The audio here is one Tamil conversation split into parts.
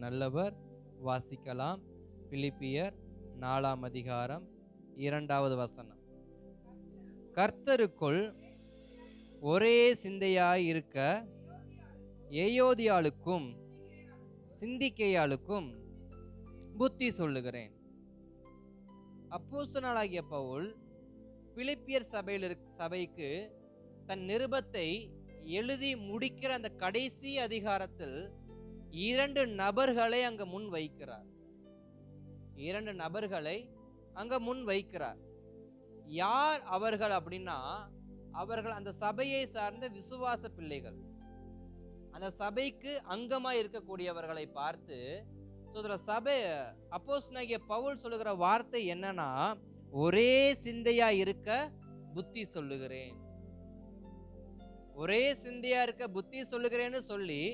நல்லவர். வாசிக்கலாம். பிலிப்பியர் 4ஆம் அதிகாரம் 2வது வசனம். கர்த்தருக்குள் ஒரே சிந்தையாய் இருக்க ஏயோதியாளுக்கும் சிந்திக்கேயாளுக்கும் புத்தி சொல்லுகிறேன். அப்போஸ்தலனாகிய பவுல் பிலிப்பியர் சபைக்கு தன் நிருபத்தை எழுதி முடிக்கிற அந்த கடைசி அதிகாரத்தில் 2 நபர்களை அங்க முன் வைக்கிறார். 2 நபர்களை அங்க முன் வைக்கிறார். யார் அவர்கள் அப்படின்னா, அவர்கள் அந்த சபையை சார்ந்த விசுவாச பிள்ளைகள். அந்த சபைக்கு அங்கமாய் இருக்கக்கூடியவர்களை பார்த்து சபை அப்போஸ்தலனாகிய பவுல் சொல்லுகிற வார்த்தை என்னன்னா, ஒரே சிந்தையா இருக்க புத்தி சொல்லுகிறேன். ஒரே சிந்தையா இருக்க புத்தி சொல்லுகிறேன்னு சொல்லி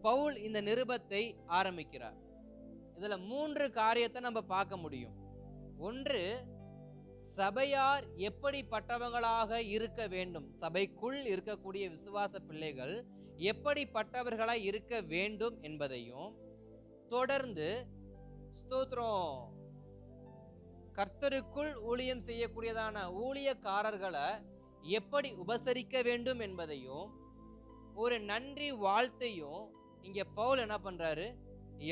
பவுல் இந்த நிருபத்தை ஆரம்பிக்கிறார். இதுல 3 காரியத்தை நம்ம பார்க்க முடியும். ஒன்று, சபையார் எப்படிப்பட்டவங்களாக இருக்க வேண்டும், சபைக்குள் இருக்கக்கூடிய விசுவாச பிள்ளைகள் எப்படிப்பட்டவர்களாய் இருக்க வேண்டும் என்பதையும், தொடர்ந்து ஸ்தோத்திரம் கர்த்தருக்குள் ஊழியம் செய்யக்கூடியதான ஊழியக்காரர்களை எப்படி உபசரிக்க வேண்டும் என்பதையும், ஒரு நன்றி வாழ்த்தையும் இங்க பவுல் என்ன பண்றாரு,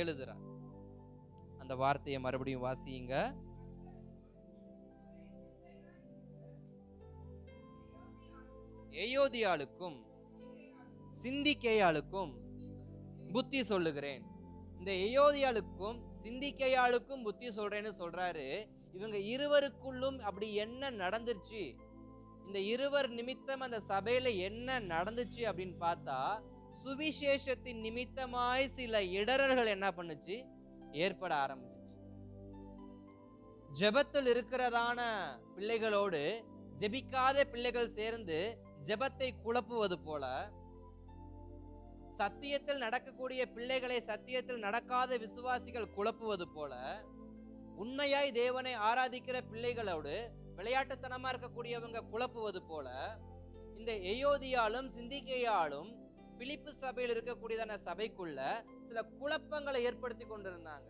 எழுதுறார். அந்த வார்த்தையை மறுபடியும் வாசியுங்க. ஏயோதியாளுக்கும் சிந்திக்கேயாளுக்கும் புத்தி சொல்லுகிறேன். இந்த ஏயோதியாளுக்கும் சிந்திக்கேயாளுக்கும் புத்தி சொல்றேன்னு சொல்றாரு. இவங்க இருவருக்குள்ளும் அப்படி என்ன நடந்துச்சு, இந்த இருவர் நிமித்தம் அந்த சபையில என்ன நடந்துச்சு அப்படின்னு பார்த்தா, சுவிசேஷத்தின் நிமித்தமாய் சில இடரல்கள் என்ன பண்ணுச்சு, ஏற்பட ஆரம்பிச்சிச்சு. ஜெபத்தில் இருக்கிறதான பிள்ளைகளோடு ஜெபிக்காத பிள்ளைகள் சேர்ந்து ஜெபத்தை குழப்புவது போல, சத்தியத்தில் நடக்கக்கூடிய பிள்ளைகளை சத்தியத்தில் நடக்காத விசுவாசிகள் குழப்புவது போல, உண்மையாய் தேவனை ஆராதிக்கிற பிள்ளைகளோடு விளையாட்டுத்தனமா இருக்கக்கூடியவங்க குழப்புவது போல, இந்த ஏயோதியாலும் சிந்திக்கேயாலும் பிலிப்பு சபையில் இருக்கக்கூடியதான சபைக்குள்ள சில குழப்பங்களை ஏற்படுத்தி கொண்டிருந்தாங்க.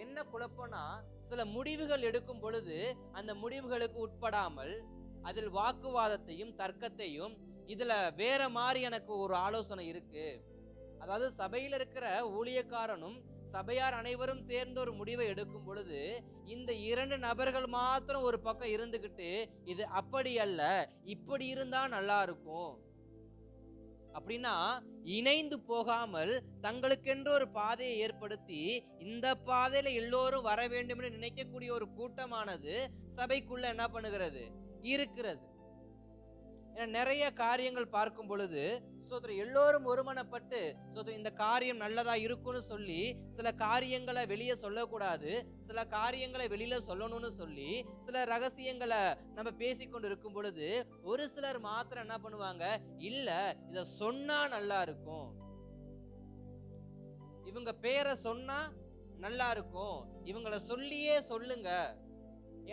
என்ன குழப்பம்னா, சில முடிவுகள் எடுக்கும் பொழுது அந்த முடிவுகளுக்கு உட்படாமல் அதில் வாக்குவாதத்தையும் தர்க்கத்தையும், இதுல வேற மாதிரி எனக்கு ஒரு ஆலோசனை இருக்கு, அதாவது சபையில இருக்கிற ஊழியக்காரனும் சபையார் அனைவரும் சேர்ந்து ஒரு முடிவை எடுக்கும் பொழுது இந்த 2 நபர்கள் மாத்திரம் ஒரு பக்கம் இருந்துகிட்டு, இது அப்படி அல்ல இப்படி இருந்தா நல்லா இருக்கும் அப்படின்னா இணைந்து போகாமல் தங்களுக்கென்று ஒரு பாதையை ஏற்படுத்தி இந்த பாதையில எல்லோரும் வர வேண்டும் என்று நினைக்கக்கூடிய ஒரு கூட்டமானது சபைக்குள்ள என்ன பண்ணுகிறது, இருக்கிறது. நிறைய காரியங்கள் பார்க்கும் பொழுது எல்லோரும் ஒருமனப்பட்டு இந்த காரியம் நல்லதா இருக்கும்னு சொல்லி சில காரியங்களை வெளியே சொல்லக்கூடாது, சில காரியங்களை வெளியில சொல்லணும்னு சொல்லி சில ரகசியங்களை நம்ம பேசிக்கொண்டு இருக்கும் பொழுது ஒரு சிலர் மாத்திரம் என்ன பண்ணுவாங்க, இல்ல இத சொன்னா நல்லா இருக்கும், இவங்க பேரை சொன்னா நல்லா இருக்கும், இவங்களை சொல்லியே சொல்லுங்க.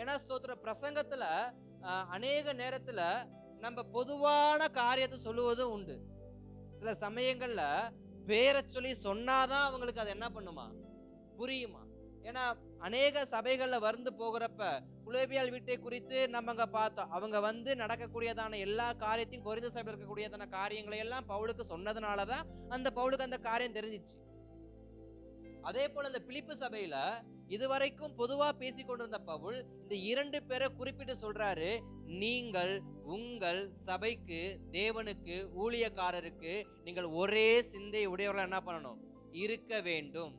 ஏன்னா பிரசங்கத்துல அநேக நேரத்துல நம்ம பொதுவான காரியத்தை சொல்லுவதும் உண்டு. சில சமயங்கள்ல பேரை சொல்லி சொன்னாதான் அவங்களுக்கு அது என்ன பண்ணுமா, புரியுமா. ஏன்னா அநேக சபைகள்ல வந்து போகிறப்ப குலேபியால் வீட்டை குறித்து நம்ம அங்க பார்த்தோம். அவங்க வந்து நடக்கக்கூடியதான எல்லா காரியத்தையும், கொரிந்த சபையில் இருக்கக்கூடியதான காரியங்களை எல்லாம் பவுலுக்கு சொன்னதுனாலதான் அந்த பவுலுக்கு அந்த காரியம் தெரிஞ்சிச்சு. அதே போல இந்த பிலிப்பு சபையில இதுவரைக்கும் பொதுவா பேசி கொண்டிருந்த பவுல் இந்த 2 பேரை குறிப்பிட்டு சொல்றாரு, நீங்கள் உங்கள் சபைக்கு, தேவனுக்கு, ஊழியக்காரருக்கு நீங்கள் ஒரே சிந்தை உடையவர்கள் என்ன பண்ணணும், இருக்க வேண்டும்.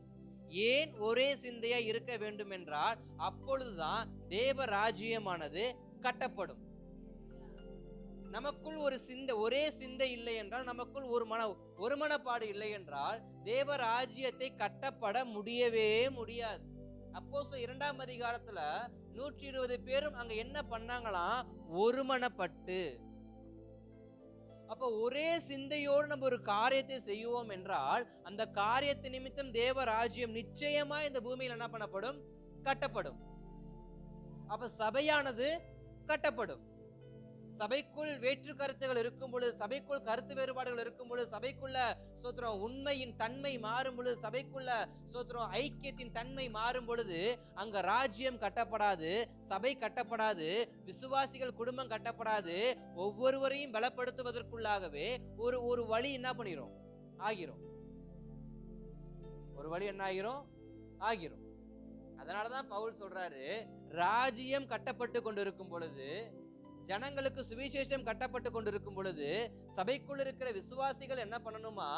ஏன் ஒரே சிந்தையா இருக்க வேண்டும் என்றால், அப்பொழுதுதான் தேவ ராஜ்யமானது கட்டப்படும். நமக்குள் ஒரு சிந்தை, ஒரே சிந்தை இல்லை என்றால், நமக்குள் ஒரு மனப்பாடு இல்லை என்றால் தேவ ராஜ்யத்தை கட்டப்பட முடியவே முடியாது. அப்போஸ்தலர் 2ஆம் அதிகாரத்துல 120 பேரும் அங்க என்ன பண்ணாங்களாம், ஒருமனப்பட்டு. அப்ப ஒரே சிந்தையோடு நம்ம ஒரு காரியத்தை செய்வோம் என்றால் அந்த காரியத்தை நிமித்தம் தேவ ராஜ்யம் நிச்சயமா இந்த பூமியில் என்ன பண்ணப்படும், கட்டப்படும். அப்ப சபையானது கட்டப்படும். சபைக்குள் வேற்று கருத்துகள் இருக்கும் பொழுது, சபைக்குள் கருத்து வேறுபாடுகள் இருக்கும் பொழுது, சபைக்குள்ள சோத்திரம் உண்மையின் தன்மை மாறும் பொழுது, சபைக்குள்ள சோத்திரம் ஐக்கியத்தின் தன்மை மாறும் பொழுது, அங்க ராஜ்யம் கட்டப்படாது, சபை கட்டப்படாது, விசுவாசிகள் குடும்பம் கட்டப்படாது. ஒவ்வொருவரையும் பலப்படுத்துவதற்குள்ளாகவே ஒரு வழி என்ன பண்ணிரும் ஆகிரும். ஒரு வழி என்ன ஆகிரும். அதனாலதான் பவுல் சொல்றாரு, ராஜ்யம் கட்டப்பட்டு கொண்டிருக்கும் பொழுது, ஜனங்களுக்கு சுவிசேஷம் கட்டப்பட்டு கொண்டிருக்கும் பொழுது, சபைக்குள் இருக்கிற விசுவாசிகள் என்ன பண்ணணுமா,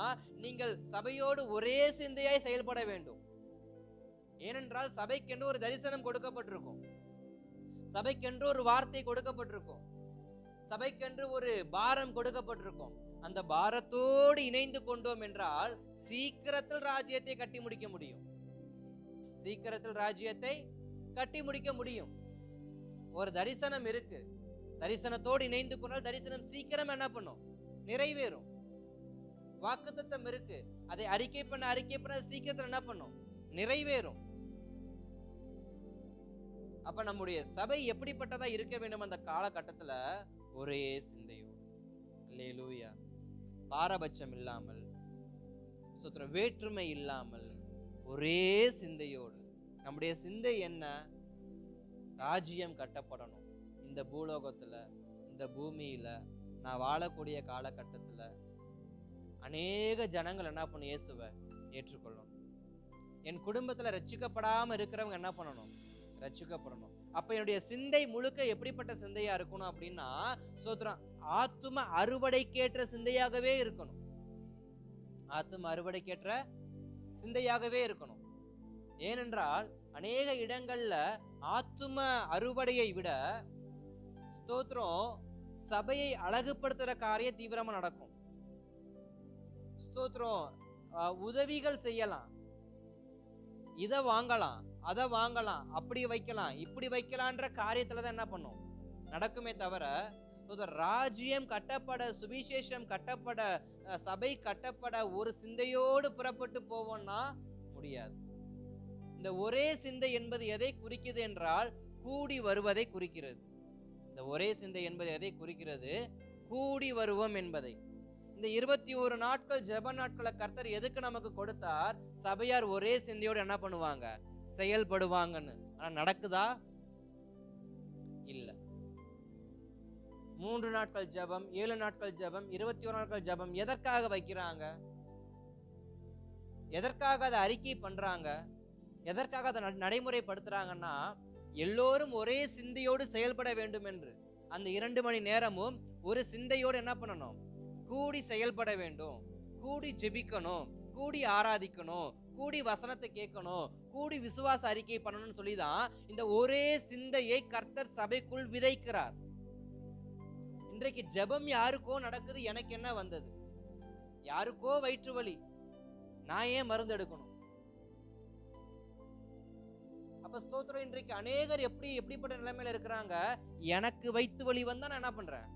நீங்கள் சபையோடு ஒரே சிந்தையாய் செயல்பட வேண்டும். ஏனென்றால் சபைக்கென்று ஒரு தரிசனம் கொடுக்கப்பட்டிருக்கும், சபைக்கென்று ஒரு வார்த்தை கொடுக்கப்பட்டிருக்கும், சபைக்கென்று ஒரு பாரம் கொடுக்கப்பட்டிருக்கும். அந்த பாரத்தோடு இணைந்து கொண்டோம் என்றால் சீக்கிரத்தில் ராஜ்யத்தை கட்டி முடிக்க முடியும். சீக்கிரத்தில் ராஜ்யத்தை கட்டி முடிக்க முடியும். ஒரு தரிசனம் இருக்கு, தரிசனத்தோடு இணைந்து கொண்டால் தரிசனம் சீக்கிரம் என்ன பண்ணும், நிறைவேறும். வாக்குத்தத்தம் இருக்கு, அதை அறிக்கை பண்ண சீக்கிரத்தில் என்ன பண்ணும், நிறைவேறும். அப்ப நம்முடைய சபை எப்படிப்பட்டதா இருக்க வேண்டும் அந்த காலகட்டத்துல? ஒரே சிந்தையோடு, அல்லேலூயா, பாரபட்சம் இல்லாமல், வேற்றுமை இல்லாமல், ஒரே சிந்தையோடு. நம்முடைய சிந்தை என்ன? ராஜ்யம் கட்டப்படணும் இந்த பூலோகத்துல, இந்த பூமியில. நான் வாழக்கூடிய காலகட்டத்துல அநேக ஜனங்கள் என்ன பண்ணணும், இயேசுவை ஏற்றுக்கொள்ளணும். என் குடும்பத்துல ரட்சிக்கப்படாம இருக்கிறவங்க என்ன பண்ணணும், ரட்சிக்கப்படணும். அப்ப என்னுடைய சிந்தை முழுக்க எப்படிப்பட்ட சிந்தையா இருக்கணும் அப்படின்னா, சோத்திரம், ஆத்தும அறுவடைக்கேற்ற சிந்தையாகவே இருக்கணும். ஆத்தும அறுவடைக்கேற்ற சிந்தையாகவே இருக்கணும். ஏனென்றால் அநேக இடங்கள்ல ஆத்தும அறுவடையை விட ஸ்தோத்திரம் சபையை அழகுபடுத்துற காரியம் தீவிரமா நடக்கும். ஸ்தோத்திரம், உதவிகள் செய்யலாம், இதை வாங்கலாம், அதை வாங்கலாம், அப்படி வைக்கலாம், இப்படி வைக்கலான்ற காரியத்துலதான் என்ன பண்ணும், நடக்குமே தவிர ராஜ்யம் கட்டப்பட, சுவிசேஷம் கட்டப்பட, சபை கட்டப்பட ஒரு சிந்தையோடு புறப்பட்டு போவோம்னா முடியாது. இந்த ஒரே சிந்தை என்பது எதை குறிக்கிறது என்றால் கூடி வருவதை குறிக்கிறது. இந்த ஒரே சிந்தை என்பது எதை குறிக்கிறது? கூடி வருவோம் என்பதை. இந்த 21 நாட்கள் ஜெப நாட்களை கர்த்தர் எதுக்கு நமக்கு கொடுத்தார்? சபையார் ஒரே சிந்தையோடு என்ன பண்ணுவாங்க, செயல்படுவாங்கன்னு. ஆனா நடக்குதா? இல்ல. 3 நாட்கள் ஜெபம், 7 நாட்கள் ஜெபம், 21 நாட்கள் ஜெபம் எதற்காக வைக்கிறாங்க? எதற்காக அதை அறிக்கை பண்றாங்க? எதற்காக அதை நடைமுறைப்படுத்துறாங்கன்னா, எல்லோரும் ஒரே சிந்தையோடு செயல்பட வேண்டும் என்று. அந்த 2 மணி நேரமும் ஒரு சிந்தையோடு என்ன பண்ணணும், கூடி செயல்பட வேண்டும், கூடி ஜெபிக்கணும், கூடி ஆராதிக்கணும், கூடி வசனத்தை கேட்கணும், கூடி விசுவாச அறிக்கை பண்ணணும்னு சொல்லிதான் இந்த ஒரே சிந்தையை கர்த்தர் சபைக்குள் விதைக்கிறார். இன்றைக்கு ஜெபம் யாருக்கோ நடக்குது, எனக்கு என்ன வந்தது? யாருக்கோ வயிற்று வலி, நான் ஏன் மருந்து எடுக்கணும்? அப்ப ஸ்தோத்திரம், இன்றைக்கு அநேகர் எப்படிப்பட்ட நிலைமையில இருக்கிறாங்க? எனக்கு வயிற்று வலி வந்தா நான் என்ன பண்றேன்,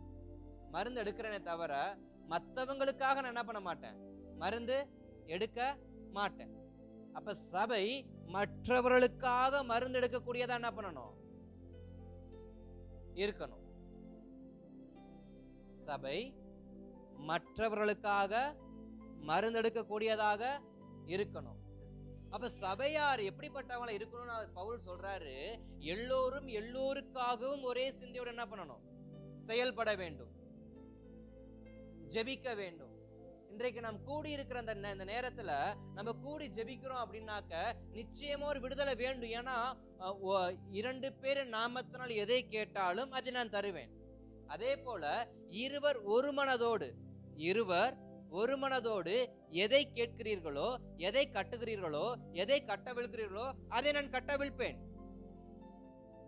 மருந்து எடுக்கிறேனே தவிர மற்றவங்களுக்காக நான் என்ன பண்ண மாட்டேன், மருந்து எடுக்க மாட்டேன். அப்ப சபை மற்றவர்களுக்காக மருந்து எடுக்கக்கூடியதா என்ன பண்ணணும், இருக்கணும். சபை மற்றவர்களுக்காக மருந்தெடுக்கக்கூடியதாக இருக்கணும். அப்ப சபையார் எப்படிப்பட்டவங்கள இருக்கணும்னு பவுல் சொல்றாரு. எல்லோரும் எல்லோருக்காகவும் ஒரே சிந்தையோடு என்ன பண்ணணும், செயல்பட வேண்டும், ஜெபிக்க வேண்டும். இன்றைக்கு நாம் கூடி இருக்கிற இந்த நேரத்துல நம்ம கூடி ஜெபிக்கிறோம் அப்படின்னாக்க நிச்சயமா ஒரு விடுதலை வேண்டும். ஏன்னா 2 பேர் நாமத்தினால் எதை கேட்டாலும் அதை நான் தருவேன். அதே போல இருவர் ஒரு மனதோடு எதை கேட்கிறீர்களோ, எதை கட்டுகிறீர்களோ, எதை கட்டவிழ்கிறீர்களோ அதை நான் கட்டவிழ்ப்பேன்.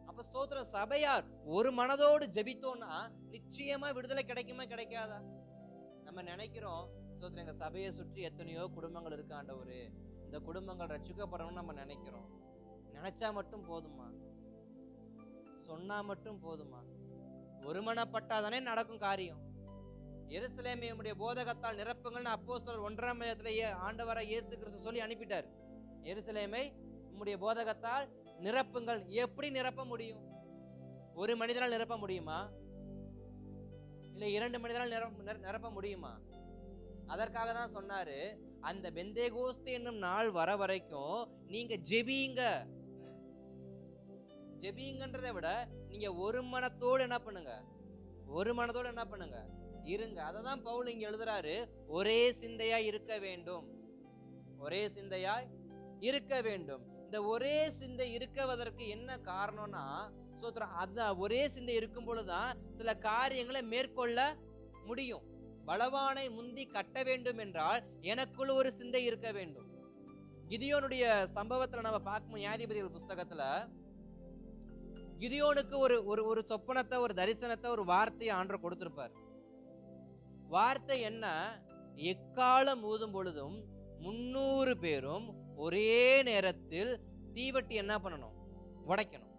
அப்ப ஸ்தோத்திரம், சபையார் ஒரு மனதோடு ஜெபித்தோம்னா நிச்சயமா விடுதலை கிடைக்குமா கிடைக்காதா? நம்ம நினைக்கிறோம் ஸ்தோத்திரம், எங்க சபையை சுற்றி எத்தனையோ குடும்பங்கள் இருக்கு ஆண்டவரே, இந்த குடும்பங்கள் ரட்சிக்கப்படணும்னு நம்ம நினைக்கிறோம். நினைச்சா மட்டும் போதுமா? சொன்னா மட்டும் போதுமா? ஒருமனப்பட்டாதானே நடக்கும் காரியம். எருசலேமை உம்முடைய போதகத்தால் நிரப்புங்கள்னு அப்போஸ்தலர் 1ஆம் அதிகாரத்திலேயே ஆண்டவராகிய இயேசு கிறிஸ்து சொல்லி அனுப்பிட்டார். எருசலேமை உம்முடைய போதகத்தால் நிரப்புங்கள். எப்படி நிரப்ப முடியும்? ஒரு மனிதனால் நிரப்ப முடியுமா? இல்ல 2 மனிதனால் நிரப்ப முடியுமா? அதற்காக தான் சொன்னாரு, அந்த பெந்தேகோஸ்து என்னும் நாள் வர வரைக்கும் நீங்க ஜெபியுங்க. ஜெபியுங்கன்றதை விட நீங்க ஒரு மனத்தோடு என்ன பண்ணுங்க, ஒரு மனதோடு என்ன பண்ணுங்க, இருங்க. அததான் பவுல் இங்க எழுதுறாரு, ஒரே சிந்தையா இருக்க வேண்டும், ஒரே சிந்தையாய் இருக்க வேண்டும். இந்த ஒரே சிந்தை இருக்குவதற்கு என்ன காரணம்னா, அதான் ஒரே சிந்தை இருக்கும் பொழுதுதான் சில காரியங்களை மேற்கொள்ள முடியும். பலவானை முந்தி கட்ட வேண்டும் என்றால் எனக்குள் ஒரு சிந்தை இருக்க வேண்டும். கிதியோனுடைய சம்பவத்துல நம்ம பார்க்கும் நியாயாதிபதிகள் புஸ்தகத்துல கிதியோனுக்கு ஒரு சொப்பனத்தை, ஒரு தரிசனத்தை, ஒரு வார்த்தையை ஆண்டவர் கொடுத்திருப்பார். வார்த்தை என்ன? எக்காலம் ஊதும் பொழுதும் 300 பேரும் ஒரே நேரத்தில் தீவட்டி என்ன பண்ணணும்? உடைக்கணும்.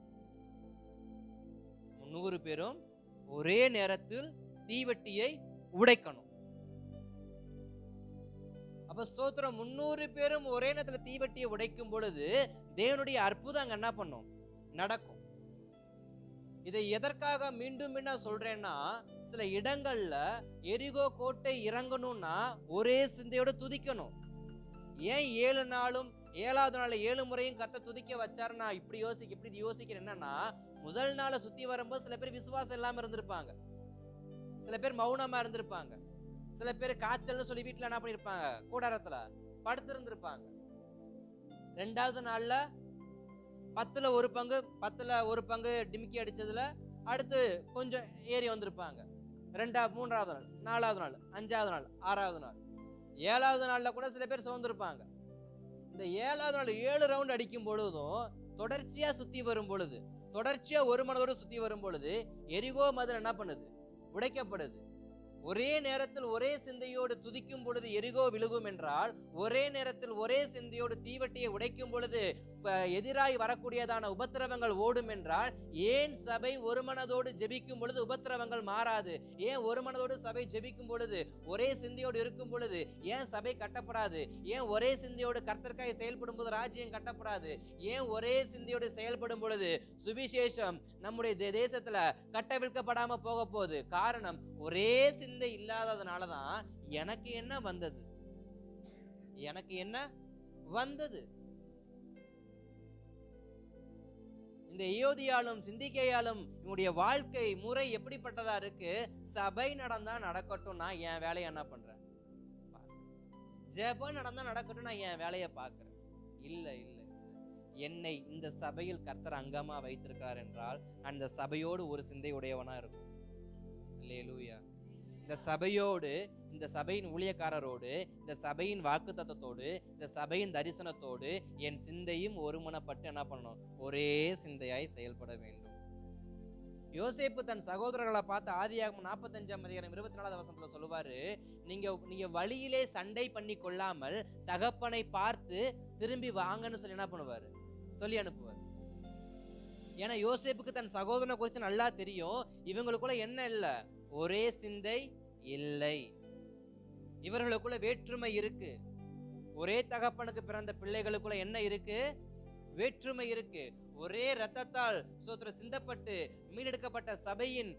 300 பேரும் ஒரே நேரத்தில் தீவட்டியை உடைக்கணும். அப்ப ஸ்தோத்திரம், 300 பேரும் ஒரே நேரத்துல தீவட்டியை உடைக்கும் பொழுது தேவனுடைய அற்புதம் அங்க என்ன பண்ணும்? நடக்கும். இதை எதற்காக மீண்டும் மீண்டும் சொல்றேன்னா, சில இடங்கள்ல எரிகோ கோட்டை இறங்கணும்னா ஒரே சிந்தையோட துதிக்கணும். ஏன் 7 நாளும் 7வது நாள் 7 முறையும் கர்த்தர் துதிக்க வச்சாரு? நான் இப்படி யோசிக்கிறேன். என்னன்னா, முதல் நாளை சுத்தி வரும்போது சில பேர் விசுவாசம் இல்லாம இருந்திருப்பாங்க, சில பேர் மௌனமா இருந்திருப்பாங்க, சில பேர் காய்ச்சல்னு சொல்லி வீட்டுல என்ன பண்ணிருப்பாங்க, கூடாரத்துல படுத்து இருந்திருப்பாங்க. 2வது நாள்ல 10ல ஒரு பங்கு டிமிக்கி அடிச்சதுல அடுத்து கொஞ்சம் ஏறி வந்திருப்பாங்க. 3வது நாள், 4வது நாள், 5வது நாள், 6வது நாள், 7வது நாள்ல கூட சில பேர் சோர்ந்திருப்பாங்க. இந்த 7வது நாள் 7 ரவுண்ட் அடிக்கும் பொழுதும் தொடர்ச்சியா சுத்தி வரும் பொழுது, தொடர்ச்சியா ஒரு மனதோடு சுத்தி வரும் பொழுது எரிகோ மதில் என்ன பண்ணுது? உடைக்கப்படுது. ஒரே நேரத்தில் ஒரே சிந்தையோடு துதிக்கும் பொழுது எரிகோ விழுகும் என்றால், ஒரே நேரத்தில் ஒரே சிந்தையோடு தீவட்டியை உடைக்கும் பொழுது எதிராய் வரக்கூடியதான உபத்திரவங்கள் ஓடும் என்றால், ஏன் சபை ஒரு மனதோடு ஜெபிக்கும் பொழுது உபத்திரவங்கள் மாறாது? ஏன் ஒரு மனதோடு சபை ஜெபிக்கும் பொழுது, ஒரே சிந்தையோடு இருக்கும் பொழுது ஏன் சபை கட்டப்படாது? ஏன் ஒரே சிந்தையோடு கர்த்தருக்காய் செயல்படும் போது ராஜ்யம் கட்டப்படாது? ஏன் ஒரே சிந்தையோடு செயல்படும் பொழுது சுவிசேஷம் நம்முடைய தேசத்துல கட்டவிழ்க்கப்படாம போக போகுது? காரணம், ஒரே சிந்தை இல்லாததுனாலதான் எனக்கு என்ன வந்தது, எனக்கு என்ன வந்தது. இந்த ஏயோதியாலும் சிந்திக்கையாலும் இவனுடைய வாழ்க்கை முறை எப்படிப்பட்டதா இருக்கு? சபை நடந்தா நடக்கட்டும், நான் என் வேலையை என்ன பண்றேன்? ஜெபம் நடந்தா நடக்கட்டும், நான் என் வேலையை பார்க்கிறேன். இல்ல இல்ல, என்னை இந்த சபையில் கர்த்தர் அங்கமா வைத்திருக்கிறார் என்றால் அந்த சபையோடு ஒரு சிந்தை உடையவனா இருக்கும். அல்லேலூயா. இந்த சபையோடு, இந்த சபையின் ஊழியக்காரரோடு, இந்த சபையின் வாக்கு தத்தத்தோடு, இந்த சபையின் தரிசனத்தோடு என் சிந்தையும் ஒருமனப்பட்டு என்ன பண்ணணும்? ஒரே சிந்தையாய் செயல்பட வேண்டும். யோசேப்பு தன் சகோதரர்களை பார்த்து ஆதியாகமம் 45ஆம் அதிகாரம் 24வது வசனத்துல சொல்லுவாரு, நீங்க வழியிலே சண்டை பண்ணி கொள்ளாமல் தகப்பனை பார்த்து திரும்பி வாங்கன்னு சொல்லி என்ன பண்ணுவாரு? சொல்லி அனுப்புவார். ஏன்னா யோசேப்புக்கு தன் சகோதரனை குறித்து நல்லா தெரியும், இவங்களுக்குள்ள என்ன இல்லை? ஒரே சிந்தை இல்லை. இவர்களுக்குள்ள வேற்றுமை இருக்கு. ஒரே தகப்பனுக்கு பிறந்த பிள்ளைகளுக்குள்ள என்ன இருக்கு? வேற்றுமை இருக்கு. ஒரே ரத்தத்தால் சிந்தப்பட்டு மீனெடுக்கப்பட்ட சபையின்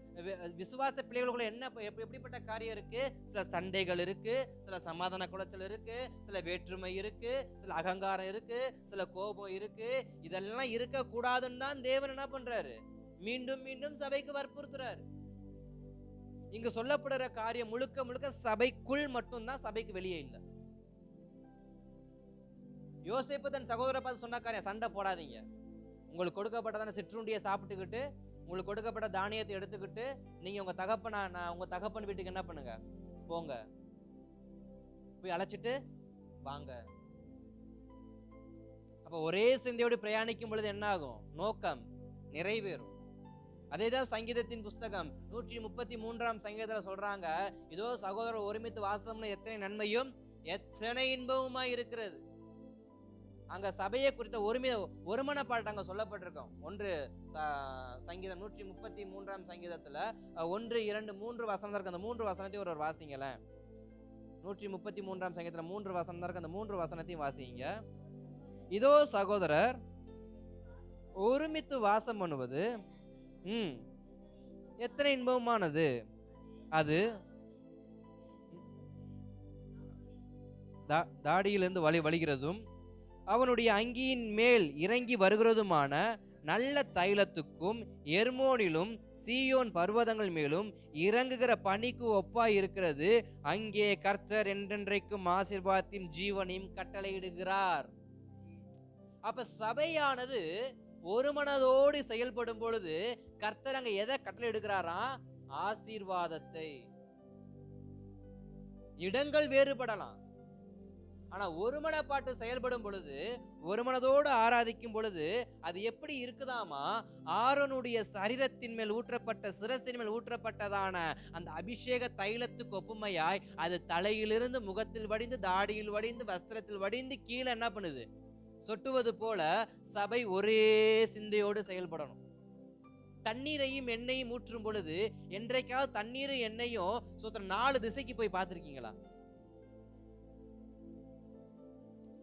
விசுவாச பிள்ளைகளுக்குள்ள என்ன எப்படிப்பட்ட காரியம் இருக்கு? சில சண்டைகள் இருக்கு, சில சமாதான குலைச்சல் இருக்கு, சில வேற்றுமை இருக்கு, சில அகங்காரம் இருக்கு, சில கோபம் இருக்கு. இதெல்லாம் இருக்க கூடாதுன்னு தான் தேவன் என்ன பண்றாரு? மீண்டும் மீண்டும் சபைக்கு வற்புறுத்துறாரு. இங்க சொல்லப்படுற காரியம் முழுக்க முழுக்க சபைக்குள் மட்டும்தான், சபைக்கு வெளியே இல்லை. யோசேப்பு தன் சகோதரரை பார்த்து சொன்ன காரியம், சண்டை போடாதீங்க, உங்களுக்கு கொடுக்கப்பட்டதான சிற்றுண்டியை சாப்பிட்டுக்கிட்டு, உங்களுக்கு கொடுக்கப்பட்ட தானியத்தை எடுத்துக்கிட்டு நீங்க உங்க தகப்பன் வீட்டுக்கு என்ன பண்ணுங்க? போங்க, போய் அழைச்சிட்டு வாங்க. அப்ப ஒரே சிந்தையோடு பிரயாணிக்கும் பொழுது என்ன ஆகும்? நோக்கம் நிறைவேறும். அதேதான் சங்கீதத்தின் புஸ்தகம் 133ஆம் சங்கீதத்துல சொல்றாங்க, இதோ சகோதரர் ஒருமித்து வாசம்னு எத்தனை நன்மையும் எத்தனை இன்பமுமா இருக்கிறது. அங்க சபையை குறித்த ஒருமனப்பாட்டு அங்க சொல்லப்பட்டிருக்கோம். சங்கீதம் 133ஆம் சங்கீதத்துல 1, 2, 3 வசனம் இருக்கு. அந்த 3 வசனத்தையும் ஒரு வாசிங்கள. 133ஆம் சங்கீதத்துல 3 வசனம் இருக்கு. அந்த 3 வசனத்தையும் வாசிங்க. இதோ சகோதரர் ஒருமித்து வாசம் பண்ணுவது எத்தனை இன்பமானது. அது தாடியிலிருந்து வழிகிறதும் அவனுடைய அங்கியின் மேல் இறங்கி வருகிறதுமான நல்ல தைலத்துக்கும் எர்மோனிலும் சீயோன் பர்வதங்கள் மேலும் இறங்குகிற பனிக்கு ஒப்பாய் இருக்கிறது. அங்கே கர்த்தர் என்றென்றைக்கும் ஆசீர்வாதத்தின் ஜீவனையும் கட்டளையிடுகிறார். அப்ப சபையானது ஒரு மனதோடு செயல்படும் பொழுது கர்த்தர் அங்க எதை கட்டளையிடுகிறாரா? ஆசீர்வாதத்தை. இடங்கள் வேறுபடலாம், ஆனா ஒரு மனப்பாட்டு செயல்படும் பொழுது, ஒரு மனதோடு ஆராதிக்கும் பொழுது அது எப்படி இருக்குதாமா? ஆரோனுடைய சரீரத்தின் மேல் ஊற்றப்பட்ட, சிரசின் மேல் ஊற்றப்பட்டதான அந்த அபிஷேக தைலத்துக்கு ஒப்புமையாய் அது தலையிலிருந்து முகத்தில் வடிந்து, தாடியில் வடிந்து, வஸ்திரத்தில் வடிந்து கீழே என்ன பண்ணுது? சொட்டுவது போல சபை ஒரே சிந்தையோடு செயல்படணும். தண்ணீரையும் எண்ணெயும் ஊற்றும் பொழுது என்றைக்காவது தண்ணீரும் எண்ணெயும் 4 திசைக்கு போய் பார்த்திருக்கீங்களா?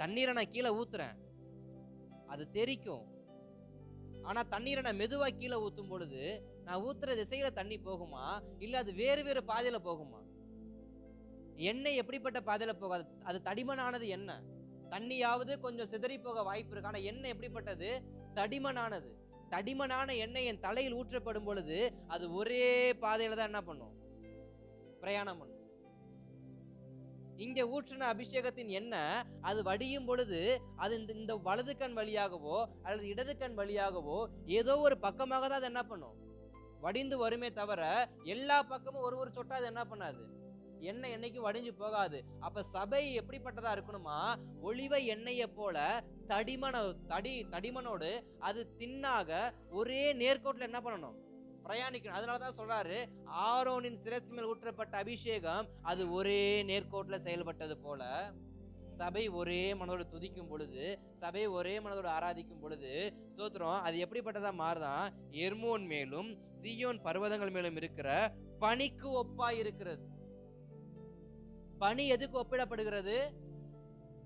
தண்ணீரை நான் கீழே ஊத்துறேன், அது தெரிக்கும். ஆனா தண்ணீரை நான் மெதுவா கீழே ஊத்தும் பொழுது நான் ஊத்துற திசையில தண்ணி போகுமா, இல்ல அது வேறு வேறு பாதையில போகுமா? எண்ணெய் எப்படிப்பட்ட பாதையில போகாது? அது தடிமனானது எண்ணெய். தண்ணியாவது கொஞ்சம் சிதறி போக வாய்ப்பு இருக்கு. ஆனா எண்ணெய் எப்படிப்பட்டது? தடிமனானது. தடிமனான எண்ணெய் என் தலையில் ஊற்றப்படும் பொழுது அது ஒரே பாதையில தான் என்ன பண்ணும்? பிரயாணம் பண்ணும். இங்க ஊற்றின அபிஷேகத்தின் எண்ணெய் அது வடியும் பொழுது அது இந்த வலது கண் வழியாகவோ அல்லது இடது கண் வழியாகவோ ஏதோ ஒரு பக்கமாக தான் அது என்ன பண்ணும்? வடிந்து வருமே தவிர எல்லா பக்கமும் ஒரு சொட்டா அது என்ன பண்ணாது? எண்ணெய் என்னைக்கு வடிஞ்சு போகாது. அப்ப சபை எப்படிப்பட்டதா இருக்கணுமா? ஒளிவ எண்ணெயை போல தடிமனோடு அது தின்னாக ஒரே நேர்கோட்டில் என்ன பண்ணணும்? பிரயாணிக்கணும். அதனாலதான் சொல்றாரு, ஆரோனின் சிரசு மேல் ஊற்றப்பட்ட அபிஷேகம் அது ஒரே நேர்கோட்டில் செயல்பட்டது போல சபை ஒரே மனதோடு துதிக்கும் பொழுது, சபை ஒரே மனதோடு ஆராதிக்கும் பொழுது சோத்திரம் அது எப்படிப்பட்டதா மாறுதான்? எர்மோன் மேலும் சீயோன் பர்வதங்கள் மேலும் இருக்கிற பனிக்கு ஒப்பாய் இருக்கிறது. பனி எதுக்கு ஒப்பிடப்படுகிறது?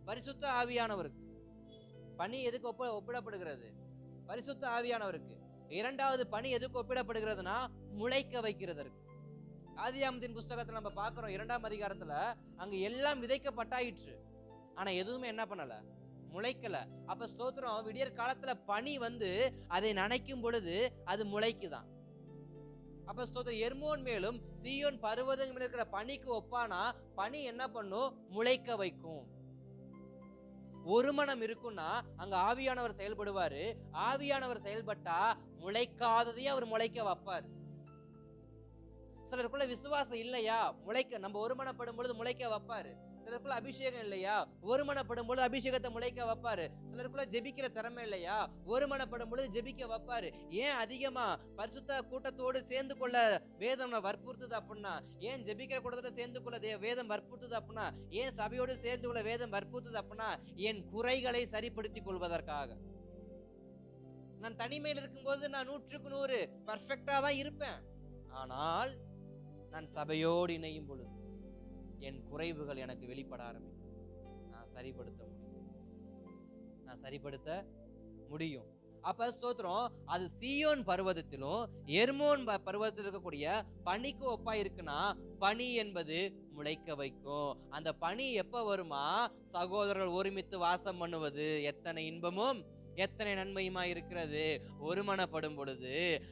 பரிசுத்த ஆவியானவருக்கு. பனி எதுக்கு ஒப்பிடப்படுகிறது? பரிசுத்த ஆவியானவருக்கு. இரண்டாவது பனி எதுக்கு ஒப்பிடப்படுகிறதுனா முளைக்க வைக்கிறதற்கு. ஆதியாகமத்தின் புஸ்தகத்துல நம்ம பார்க்கிறோம், 2ஆம் அதிகாரத்துல அங்க எல்லாம் விதைக்கப்பட்டாயிற்று, ஆனா எதுவுமே என்ன பண்ணல? முளைக்கல. அப்ப ஸ்தோத்திரம், விடியற் காலத்துல பனி வந்து அதை நனைக்கும் பொழுது அது முளைக்குதான். அப்ப ஸ்தோத்திரம், எர்மோன் மேலும் சீயோன் பர்வதங்கள் மேல இருக்கிற பனிக்கு ஒப்பானா பனி என்ன பண்ணும்? முளைக்க வைக்கும். ஒரு மனம் இருக்குன்னா அங்க ஆவியானவர் செயல்படுவாரு. ஆவியானவர் செயல்பட்டா முளைக்காததையும் அவர் முளைக்க வைப்பார். சிலருக்குள்ள விசுவாசம் இல்லையா? நம்ம ஒருமனப்படும் பொழுது முளைக்க வைப்பாரு. சிலருக்குள்ள அபிஷேகம் இல்லையா? ஒருமனப்படும் பொழுது அபிஷேகத்தை முளைக்க வைப்பாரு. சிலருக்குள்ள ஜெபிக்கிற திறமை இல்லையா? ஒருமனப்படும் பொழுது ஜெபிக்க வைப்பாரு. ஏன் அதிகமா பரிசுத்த கூட்டத்தோடு சேர்ந்து கொள்ள வேதம் வற்புறுத்துது அப்படின்னா, ஏன் ஜெபிக்கிற கூட்டத்தோட சேர்ந்து கொள்ள வேதம் வற்புறுத்துது அப்படின்னா, ஏன் சபையோடு சேர்ந்து கொள்ள வேதம் வற்புறுத்துது அப்படின்னா, என் குறைகளை சரிப்படுத்திக் கொள்வதற்காக. நான் தனிமையில் இருக்கும்போது நான் 100க்கு 100 பர்ஃபெக்டா தான் இருப்பேன். ஆனால் நான் சபையோடு இணையும் பொழுது என் குறைவுகள் எனக்கு வெளிப்பட ஆரம்பிக்கும். நான் சரிப்படுத்த முடியும். அப்ப ஸ்தோத்திரம், அது சீயோன் பர்வதத்திலும் எர்மோன் பர்வதத்தில் இருக்கக்கூடிய பனிக்கு ஒப்பா இருக்குன்னா, பனி என்பது முளைக்க வைக்கும். அந்த பனி எப்ப வருமா? சகோதரர்கள் ஒருமித்து வாசம் பண்ணுவது எத்தனை இன்பமும் எத்தனை நன்மையுமா இருக்கிறது. ஒருமனப்படும் பொழுது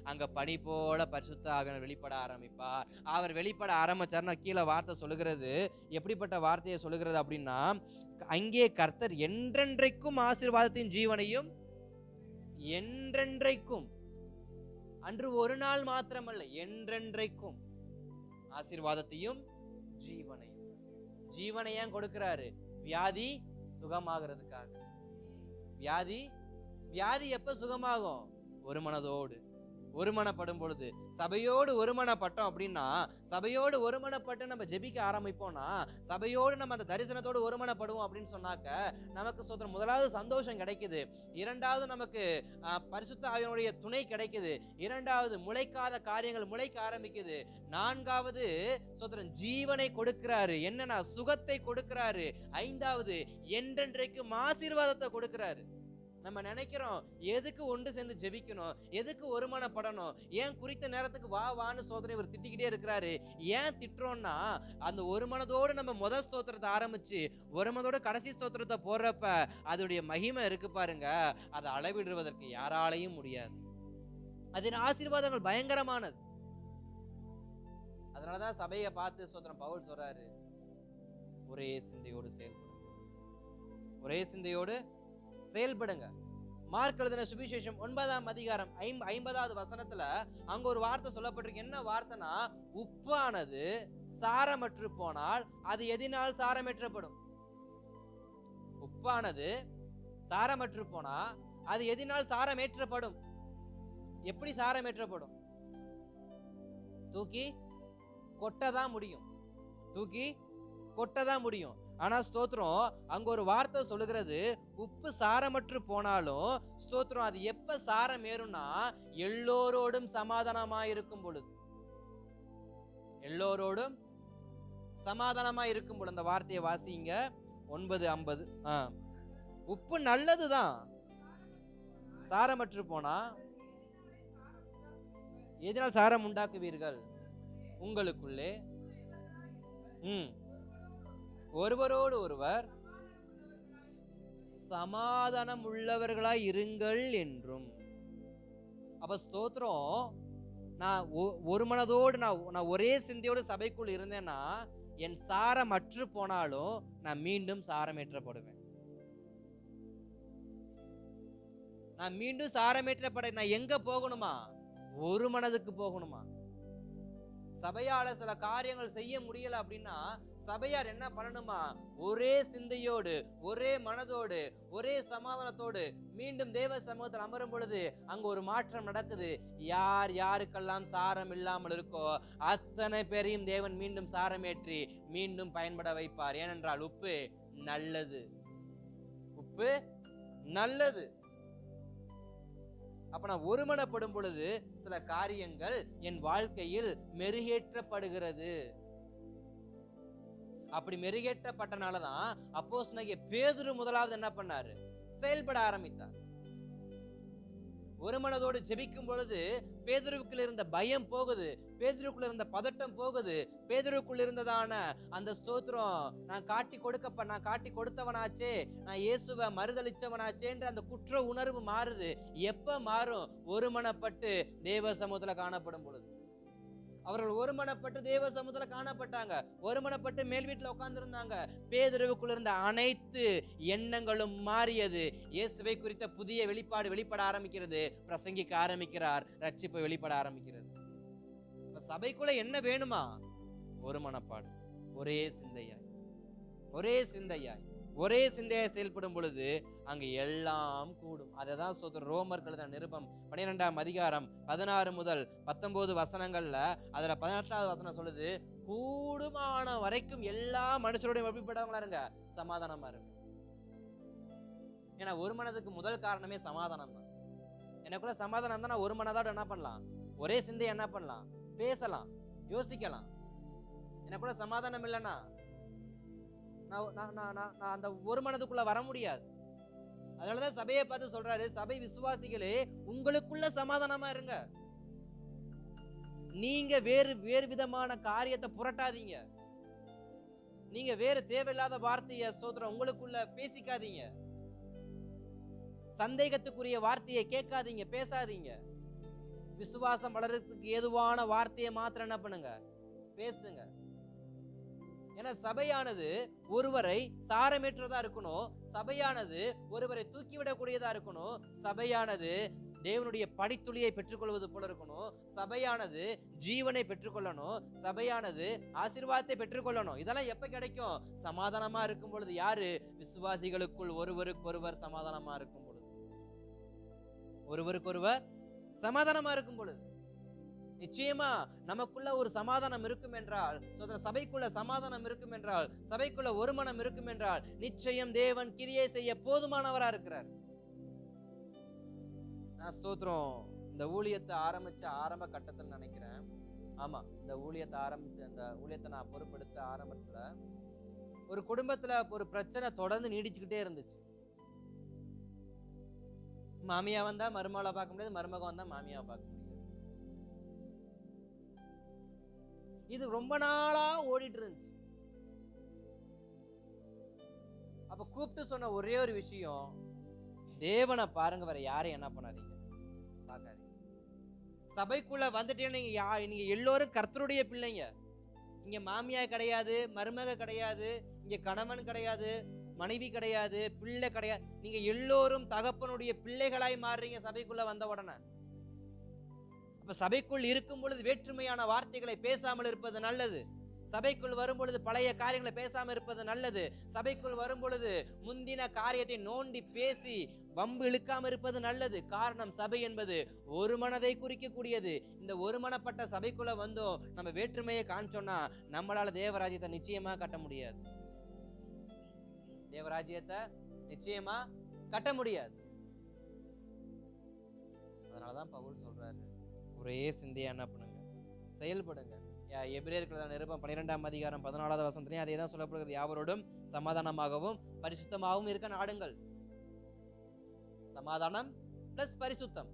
அங்க பனி போல பரிசுத்த ஆவியானவர் வெளிப்பட ஆரம்பிப்பார். அவர் வெளிப்பட ஆரம்பிச்சார்னா கீழே வார்த்தை சொல்லுகிறது, எப்படிப்பட்ட வார்த்தையை சொல்லுகிறது அப்படின்னா, அங்கே கர்த்தர் என்றென்றைக்கும் ஆசீர்வாதத்தின் ஜீவனையும், என்றென்றைக்கும், அன்று ஒரு நாள் மாத்திரமல்ல, என்றென்றைக்கும் ஆசீர்வாதத்தையும் ஜீவனையும். ஜீவனை ஏன் கொடுக்கிறாரு? வியாதி சுகமாகிறதுக்காக. வியாதி எப்ப சுகமாகும்? ஒரு மனதோடு ஒருமனப்படும் பொழுது. சபையோடு ஒருமனப்பட்டோம் அப்படின்னா, சபையோடு ஒருமனப்பட்டு நம்ம ஜெபிக்க ஆரம்பிப்போம்னா, சபையோடு நம்ம அந்த தரிசனத்தோடு ஒருமனப்படுவோம் அப்படின்னு சொன்னாக்க நமக்கு சோத்திரம், முதலாவது சந்தோஷம் கிடைக்குது. இரண்டாவது நமக்கு பரிசுத்த ஆவியானுடைய துணை கிடைக்குது. இரண்டாவது முளைக்காத காரியங்கள் முளைக்க ஆரம்பிக்குது. நான்காவது சோத்திரம், ஜீவனை கொடுக்கிறாரு. என்னன்னா சுகத்தை கொடுக்கிறாரு. ஐந்தாவது என்றென்றைக்கும் ஆசீர்வாதத்தை கொடுக்கிறாரு. நம்ம நினைக்கிறோம் எதுக்கு ஒன்று சேர்ந்து ஜெபிக்கணும், எதுக்கு ஒருமனப்படணும், ஏன் குறித்த நேரத்துக்கு வா வான்னு சோதனை இவர் திட்டிக்கிட்டே இருக்கிறாரு. ஏன் திட்டுறோம்னா, அந்த ஒரு மனதோடு நம்ம முதல் ஸ்தோத்திரத்தை ஆரம்பிச்சு ஒரு மனதோட கடைசி ஸ்தோத்திரத்தை போடுறப்ப அதோடைய மகிமை இருக்கு பாருங்க, அதை அளவிடுவதற்கு யாராலையும் முடியாது. அதன் ஆசீர்வாதங்கள் பயங்கரமானது. அதனாலதான் சபையை பார்த்து ஸ்தோத்திரம் பவுல் சொல்றாரு, ஒரே சிந்தையோடு செயல்படுங்க, ஒரே சிந்தையோடு செயல்படுங்க. மார்க் எழுதின சுவிசேஷம் 9ஆம் அதிகாரம் 50வது வசனத்துல அங்க ஒரு வார்த்தை சொல்லப்பட்டிருக்கு. என்ன வார்த்தைனா, உப்பானது சாரமற்று போனால் அது எதினால் சாரமேற்றப்படும். உப்பானது சாரமற்று போனா அது எதினால் சாரமேற்றப்படும். எப்படி சாரமேற்றப்படும்? தூக்கி கொட்டதான் முடியும், தூக்கி கொட்டதான் முடியும். ஆனா ஸ்தோத்திரம் அங்க ஒரு வார்த்தை சொல்லுகிறது, உப்பு சாரமற்று போனாலும் ஸ்தோத்திரம் அது எப்ப சாரம் ஏறும்னா, எல்லோரோடும் சமாதானமா இருக்கும் பொழுது, எல்லோரோடும் சமாதானமா இருக்கும் பொழுது. அந்த வார்த்தையை வாசிங்க 9:50. உப்பு நல்லதுதான், சாரமற்று போனா எதனால் சாரம் உண்டாக்குவீர்கள்? உங்களுக்குள்ளே ஒருவரோடு ஒருவர் சமாதானம் உள்ளவர்களாய் இருங்கள் என்றும். அப்ப ஸ்தோத்திரம், நான் ஒரு மனதோடு நான் ஒரே சிந்தையோடு சபைக்குள் இருந்தேன்னா என் சாரம் அற்று போனாலும் நான் மீண்டும் சாரமேற்றப்படுவேன். நான் மீண்டும் சாரமேற்றப்பட நான் எங்க போகணுமா? ஒரு மனதுக்கு போகணுமா? சபையால சில காரியங்கள் செய்ய முடியல அப்படின்னா சபையார் என்ன பண்ணணுமா? ஒரே சிந்தையோடு, ஒரே மனதோடு, ஒரே சமாதானத்தோடு மீண்டும் தேவ சமூகத்தில் அமரும் பொழுது அங்க ஒரு மாற்றம் நடக்குது. யார் யாருக்கெல்லாம் சாரம் இல்லாமல் இருக்கோ அத்தனை பேரையும் தேவன் மீண்டும் சாரமேற்றி மீண்டும் பயன்பட வைப்பார். ஏனென்றால் உப்பு நல்லது, உப்பு நல்லது. அப்ப நான் ஒருமனப்படும் பொழுது சில காரியங்கள் என் வாழ்க்கையில் மெருகேற்றப்படுகிறது. அப்படி மெருகேற்றப்பட்டனாலதான் அப்போஸ்தலனாகிய பேதுரு முதலாவது என்ன பண்ணாரு? செயல்பட ஆரம்பித்தார். ஒரு மனதோடு ஜெபிக்கும் பொழுது பேதுருவுக்குள்ள இருந்த பயம் போகுது, பேதுருக்குள்ள இருந்த பதட்டம் போகுது, பேதுருக்குள்ள இருந்ததான அந்த ஸ்தோத்திரம் நான் காட்டி கொடுத்தவனாச்சே, நான் இயேசுவை மறுதளிச்சவனாச்சேன்ற அந்த குற்ற உணர்வு மாறுது. எப்ப மாறும்? ஒருமனப்பட்டு தேவ சமூகத்துல காணப்படும் பொழுது. அவர்கள் ஒருமனப்பட்டு தேவ சமூகத்துல காணப்பட்டாங்க, ஒருமனப்பட்டு மேல் வீட்டுல உட்கார்ந்து இருந்தாங்க. பேதுருவுக்குள்ள இருந்த அனைத்து எண்ணங்களும் மாறியது. இயேசுவை குறித்த புதிய வெளிப்பட ஆரம்பிக்கிறது. பிரசங்கிக்க ஆரம்பிக்கிறார், ரட்சிப்பு வெளிப்பட ஆரம்பிக்கிறது. சபைக்குள்ள என்ன வேணுமா? ஒரு மனப்பாடு, ஒரே சிந்தையாய், ஒரே சிந்தையாய், ஒரே சிந்தையாய் செயல்படும் பொழுது அங்க எல்லாம் கூடும். அததான் சொல்ற ரோமர்கள் நிருபம் 12ஆம் அதிகாரம் 16 முதல் 19 வசனங்கள்ல அதுல 18வது வசனம் சொல்லுது, கூடுமான வரைக்கும் எல்லா மனுஷருடைய எப்படிப்பட்டவங்களா இருங்க? சமாதானமா இருங்க. ஏன்னா ஒரு மனதுக்கு முதல் காரணமே சமாதானம் தான். எனக்குள்ள சமாதானம் தான், நான் ஒரு மனதோட என்ன பண்ணலாம்? ஒரே சிந்தையை என்ன பண்ணலாம்? பேசலாம், யோசிக்கலாம். எனக்குள்ள சமாதானம் இல்லைன்னா நான் அந்த ஒரு மனதுக்குள்ள வர முடியாது. அதனாலதான் சபையை பார்த்து சொல்றாரு, சபை விசுவாசிகளே உங்களுக்குள்ள சமாதானமா இருங்க. நீங்க வேறு விதமான காரியத்தை புரட்டாதீங்க. நீங்க வேறு தேவையில்லாத வார்த்தையை ஸ்தோத்திரம் உங்களுக்குள்ள பேசிக்காதீங்க. சந்தேகத்துக்குரிய வார்த்தையை கேட்காதீங்க, பேசாதீங்க. விசுவாசம் வளர்றதுக்கு ஏதுவான வார்த்தையை மாத்திரம் என்ன பண்ணுங்க? பேசுங்க. ஏன்னா சபையானது ஒருவரை சாரமேற்றதா இருக்கணும், சபையானது ஒருவரை தூக்கிவிடக்கூடியதா இருக்கணும், சபையானது தேவனுடைய படித்துளியை பெற்றுக்கொள்வது போல இருக்கணும், சபையானது ஜீவனை பெற்றுக்கொள்ளணும், சபையானது ஆசீர்வாதத்தை பெற்றுக்கொள்ளணும். இதெல்லாம் எப்ப கிடைக்கும்? சமாதானமா இருக்கும் பொழுது. யாரு? விசுவாசிகளுக்குள் ஒருவருக்கொருவர் சமாதானமா இருக்கும் பொழுது, ஒருவருக்கொருவர் சமாதானமா இருக்கும் பொழுது. நிச்சயமா நமக்குள்ள ஒரு சமாதானம் இருக்கும் என்றால், சபைக்குள்ள சமாதானம் இருக்கும் என்றால், சபைக்குள்ள ஒரு மனம் இருக்கும் என்றால், நிச்சயம் தேவன் கிரியை செய்ய போதுமானவரா இருக்கிறார். நான் ஸ்தோத்திரம் இந்த ஊழியத்தை ஆரம்பிச்ச ஆரம்ப கட்டத்தில் நினைக்கிறேன். ஆமா, இந்த ஊழியத்தை நான் பொறுப்பெடுத்த ஆரம்பத்துல ஒரு குடும்பத்துல ஒரு பிரச்சனை தொடர்ந்து நீடிச்சுக்கிட்டே இருந்துச்சு. மாமியா வந்தா மருமகளை பார்க்க முடியாது, மருமகன் வந்தா மாமியாவை பார்க்க முடியாது. இது ரொம்ப நாளா ஓடிட்டு இருந்துச்சு. அப்ப கூப்பிட்டு சொன்ன ஒரே ஒரு விஷயம், தேவனை பாருங்க, வேற யாரையும் என்ன பண்ணாதீங்க, பார்க்காதீங்க. சபைக்குள்ள வந்துட்டே நீங்க எல்லோரும் கர்த்தருடைய பிள்ளைங்க. இங்க மாமியா கிடையாது, மருமக கிடையாது, இங்க கணவன் கிடையாது, மனைவி கிடையாது, பிள்ளை கிடையாது. நீங்க எல்லோரும் தகப்பனுடைய பிள்ளைகளாய் மாறுறீங்க சபைக்குள்ள வந்த உடனே. அப்ப சபைக்குள் இருக்கும் பொழுது வேற்றுமையான வார்த்தைகளை பேசாமல் இருப்பது நல்லது. சபைக்குள் வரும் பொழுது பழைய காரியங்களை பேசாம இருப்பது நல்லது. சபைக்குள் வரும் பொழுது முந்தின காரியத்தை நோண்டி பேசி வம்பு இழுக்காம இருப்பது நல்லது. காரணம், சபை என்பது ஒரு மனதை குறிக்கக்கூடியது. இந்த ஒருமனப்பட்ட சபைக்குள்ள வந்தோம் நம்ம வேற்றுமையை காமிச்சோம்னா நம்மளால தேவராஜ்யத்தை நிச்சயமா கட்ட முடியாது. தேவராஜ்யத்தை நிச்சயமா கட்ட முடியாது. அதனாலதான் பவுல் சொல்றாரு, ஒரே சிந்தையா என்ன பண்ணுங்க, செயல்படுங்க. எபிரேயர்கள் நிருபம் 12ஆம் அதிகாரம் 14வது வசனத்திலே அதே தான் சொல்லப்படுகிறது. யாவரோடும் சமாதானமாகவும் பரிசுத்தமாகவும் இருக்க நாடுங்கள். சமாதானம் பிளஸ் பரிசுத்தம்.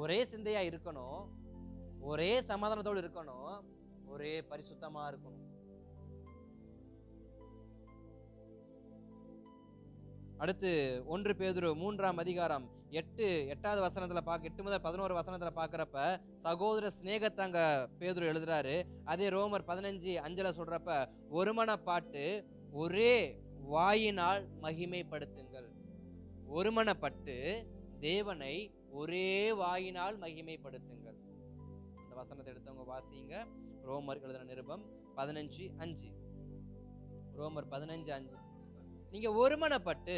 ஒரே சிந்தையா இருக்கணும், ஒரே சமாதானத்தோடு இருக்கணும், ஒரே பரிசுத்தமா இருக்கணும். அடுத்து 1 பேதுரு 3ஆம் அதிகாரம் 8வது வசனத்துல 8 முதல் 11 வசனத்துல பாக்குறப்ப சகோதர ஸ்நேகத்தை அங்க பேதுரு எழுதுறாரு. அதே ரோமர் 15:5 சொல்றப்ப ஒருமனப்பாட்டு ஒரே வாயினால் மகிமைப்படுத்துங்கள். ஒருமனப்பட்டு தேவனை ஒரே வாயினால் மகிமைப்படுத்துங்கள். இந்த வசனத்தை எடுத்தவங்க வாசிங்க. ரோமர் எழுதின நிருபம் 15:5. ரோமர் 15:5. நீங்க ஒருமனப்பட்டு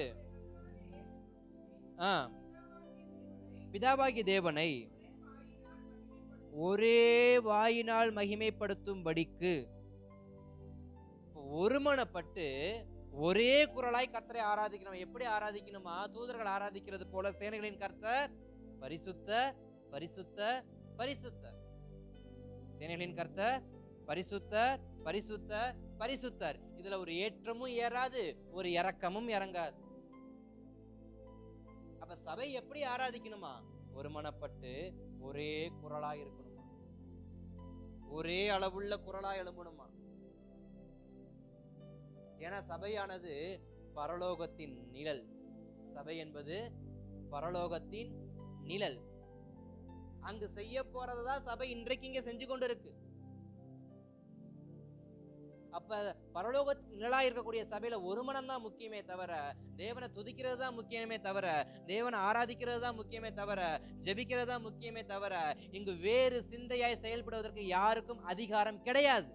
பிதாவாகிய தேவனை ஒரே வாயினால் மகிமைப்படுத்தும்படிக்கு ஒருமனப்பட்டு ஒரே குரலாய் கர்த்தரை ஆராதிக்கணும். எப்படி ஆராதிக்கணுமா? தூதர்கள் ஆராதிக்கிறது போல சேனைகளின் கர்த்தர் பரிசுத்தர் பரிசுத்தர் பரிசுத்தர். சேனைகளின் கர்த்தர் பரிசுத்தர் பரிசுத்தர் பரிசுத்தர். இதுல ஒரு ஏற்றமும் ஏறாது, ஒரு இறக்கமும் இறங்காது. அப்ப சபை எப்படி ஆராதிக்கணுமா? ஒருமனப்பட்டு ஒரே குரலா இருக்கணுமா, ஒரே அளவுள்ள குரலா எழும்பணுமா. ஏன்னா சபையானது பரலோகத்தின் நிழல். சபை என்பது பரலோகத்தின் நிழல். அங்கு செய்ய போறதுதான் சபை இன்றைக்கு இங்க செஞ்சு கொண்டு இருக்கு. அப்ப பரலோக நிழலா இருக்கக்கூடிய சபையில ஒரு மனம் தான் முக்கியமே தவிர, தேவனை துதிக்கிறது தான் முக்கியமே தவிர, தேவனை ஆராதிக்கிறது தான் முக்கியமே தவிர, ஜெபிக்கிறது தான் முக்கியமே தவிர, இங்கு வேறு சிந்தையாய் செயல்படுவதற்கு யாருக்கும் அதிகாரம் கிடையாது.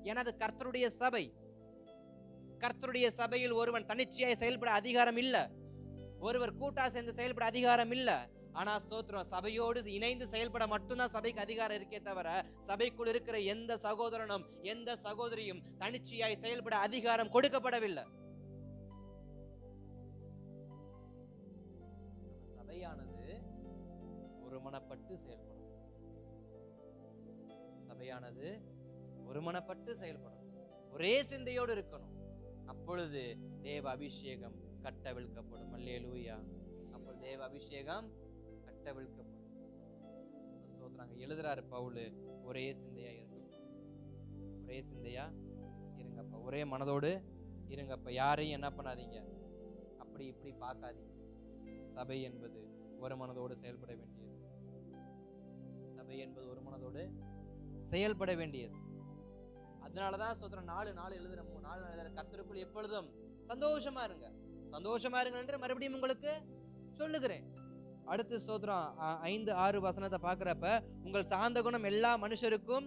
ஏன்னா அது கர்த்தருடைய சபை. கர்த்தருடைய சபையில் ஒருவன் தனிச்சையாய் செயல்பட அதிகாரம் இல்ல, ஒருவர் கூட்டா சேர்ந்து செயல்பட அதிகாரம் இல்ல. ஆனா ஸ்தோத்திரம், சபையோடு இணைந்து செயல்பட மட்டும்தான் சபைக்கு அதிகாரம் இருக்கே தவிர, சபைக்குள் இருக்கிற எந்த சகோதரனும் எந்த சகோதரியும் தனிச்சையாய் செயல்பட அதிகாரம் கொடுக்கப்படவில்லை. சபையானது ஒருமனப்பட்டு செயல்படும். சபையானது ஒருமனப்பட்டு செயல்படும், ஒரே சிந்தையோடு இருக்கணும். அப்பொழுது தேவ அபிஷேகம் கட்டவிழ்க்கப்படும். அல்லேலூயா. அப்பொழுது தேவ அபிஷேகம் கட்டவிழ்க்கப்படும். ஸ்தோத்திரம். எழுதுறாரு பவுல், ஒரே சிந்தையா இருங்க, ஒரே சிந்தையா இருங்கப்பா, ஒரே மனதோடு இருங்கப்பா. யாரையும் என்ன பண்ணாதீங்க, அப்படி இப்படி பார்க்காதீங்க. சபை என்பது ஒரு மனதோடு செயல்பட வேண்டியது. சபை என்பது ஒரு மனதோடு செயல்பட வேண்டியது. அதனாலதான் ஸ்தோத்திரம் 4 எழுதுற 4 எழுதுற கர்த்தருக்குள் எப்பொழுதும் சந்தோஷமா இருங்க, சந்தோஷமா இருங்க என்று மறுபடியும் உங்களுக்கு சொல்லுகிறேன். அடுத்து ஸ்தோத்திரம் 5-6 வசனத்தை பார்க்கிறப்ப, உங்கள் சாந்த குணம் எல்லா மனுஷருக்கும்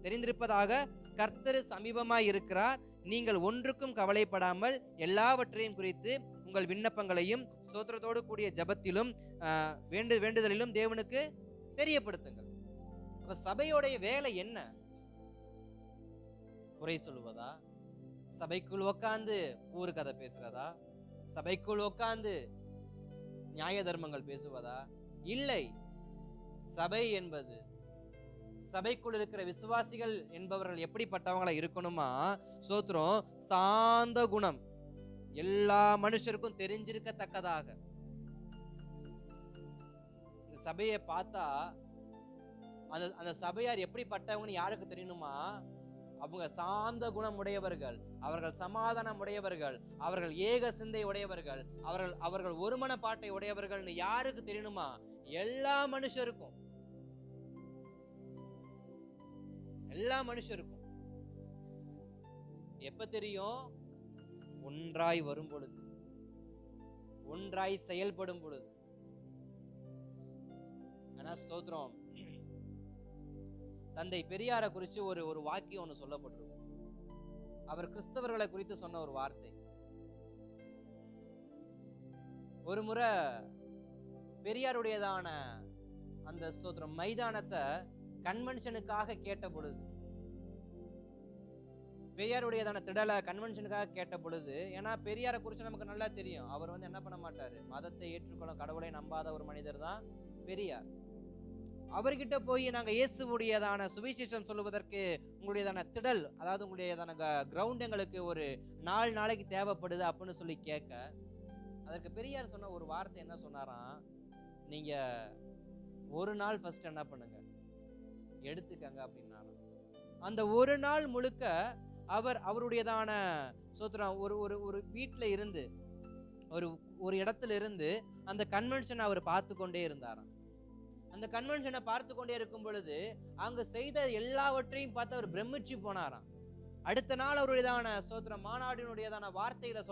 தெரிந்திருப்பதாக கர்த்தர் சமீபமாய் இருக்கிறார். நீங்கள் ஒன்றுக்கும் கவலைப்படாமல் எல்லாவற்றையும் குறித்து உங்கள் விண்ணப்பங்களையும் ஸ்தோத்திரத்தோடு கூடிய ஜபத்திலும் வேண்டுதலிலும் தேவனுக்கு தெரியப்படுத்துங்கள். அப்ப சபையோடைய வேலை என்ன? குறை சொல்லுவதா? சபைக்குள் உட்கார்ந்து ஊரு கதை பேசுறதா? சபைக்குள் உட்கார்ந்து நியாய தர்மங்கள் பேசுவதா? இல்லை. சபை என்பது, சபைக்குள் இருக்கிற விசுவாசிகள் என்பவர்கள் எப்படிப்பட்டவங்களா இருக்கணுமா? சோத்திரம், சாந்த குணம் எல்லா மனுஷருக்கும் தெரிஞ்சிருக்கத்தக்கதாக சபையை பார்த்தா அந்த அந்த சபையார் எப்படிப்பட்டவங்கன்னு யாருக்கு தெரியணுமா? அவங்க சாந்த குணம் உடையவர்கள், அவர்கள் சமாதானம் உடையவர்கள், அவர்கள் ஏக சிந்தை உடையவர்கள், அவர்கள் ஒருமனப்பாட்டை உடையவர்கள்னு யாருக்கு தெரியணுமா? எல்லா மனுஷருக்கும். எல்லா மனுஷருக்கும் எப்ப தெரியும்? ஒன்றாய் வரும் பொழுது, ஒன்றாய் செயல்படும் பொழுது. ஆனா ஸ்தோத்திரம், தந்தை பெரியாரை குறித்து ஒரு வாக்கியம் ஒன்று சொல்லப்பட்டிருக்கும். அவர் கிறிஸ்தவர்களை குறித்து சொன்ன ஒரு வார்த்தை. ஒரு முறை பெரியாருடையதான அந்த ஸ்தோத்திரம் மைதானத்தை கன்வென்ஷனுக்காக கேட்ட பொழுது, பெரியாருடையதான திடலை கன்வென்ஷனுக்காக கேட்ட பொழுது, ஏன்னா பெரியாரை குறித்து நமக்கு நல்லா தெரியும், அவர் என்ன பண்ண மாட்டாரு, மதத்தை ஏற்றுக்கொள்ள கடவுளை நம்பாத ஒரு மனிதர் தான் பெரியார். அவர்கிட்ட போய் நாங்க இயேசுவுடையதான சுவிசேஷம் சொல்லுவதற்கு உங்களுடையதான திடல், அதாவது உங்களுடையதான கிரவுண்ட் எங்களுக்கு ஒரு 4 நாளைக்கு தேவைப்படுது அப்படின்னு சொல்லி கேட்க, அதற்கு பெரியார் சொன்ன ஒரு வார்த்தை என்ன சொன்னாராம், நீங்க ஒரு நாள் ஃபர்ஸ்ட் என்ன பண்ணுங்க, எடுத்துக்கங்க அப்படின்னாராம். அந்த ஒரு நாள் முழுக்க அவருடையதான சோத்திரம் ஒரு வீட்டுல இருந்து ஒரு இடத்துல இருந்து அந்த கன்வென்ஷனை அவர் பார்த்து கொண்டே இருந்தாராம். அந்த கன்வென்ஷனை பார்த்து கொண்டே இருக்கும் பொழுது அங்க செய்த எல்லாவற்றையும் பார்த்து அவர் பிரமிச்சு போனாராம். அடுத்த நாள் அவருடையதான சோத்திரம் மாநாடினுடையதான வார்த்தைகளை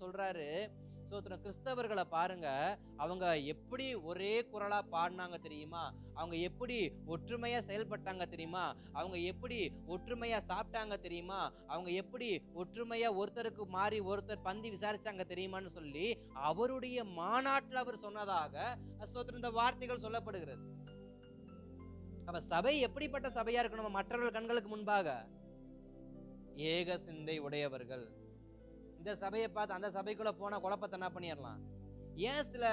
சொல்றாரு, சோத்திரம் கிறிஸ்தவர்களை பாருங்க, அவங்க எப்படி ஒரே குரலா பாடினாங்க தெரியுமா, அவங்க எப்படி ஒற்றுமையா செயல்பட்டாங்க தெரியுமா, அவங்க எப்படி ஒற்றுமையா சாப்பிட்டாங்க தெரியுமா, அவங்க எப்படி ஒற்றுமையா ஒருத்தருக்கு மாறி ஒருத்தர் பந்தி விசாரிச்சாங்க தெரியுமான்னு சொல்லி அவருடைய மாநாட்டில் அவர் சொன்னதாக சோத்திரம் இந்த வார்த்தைகள் சொல்லப்படுகிறது. அப்ப சபை எப்படிப்பட்ட சபையா இருக்கணும்? மற்றவர்கள் கண்களுக்கு முன்பாக ஏக சிந்தை உடையவர்கள். இந்த சபையை பார்த்து அந்த சபைக்குள்ள போனா குழப்பத்தை என்ன பண்ணிடலாம்? ஏன் சில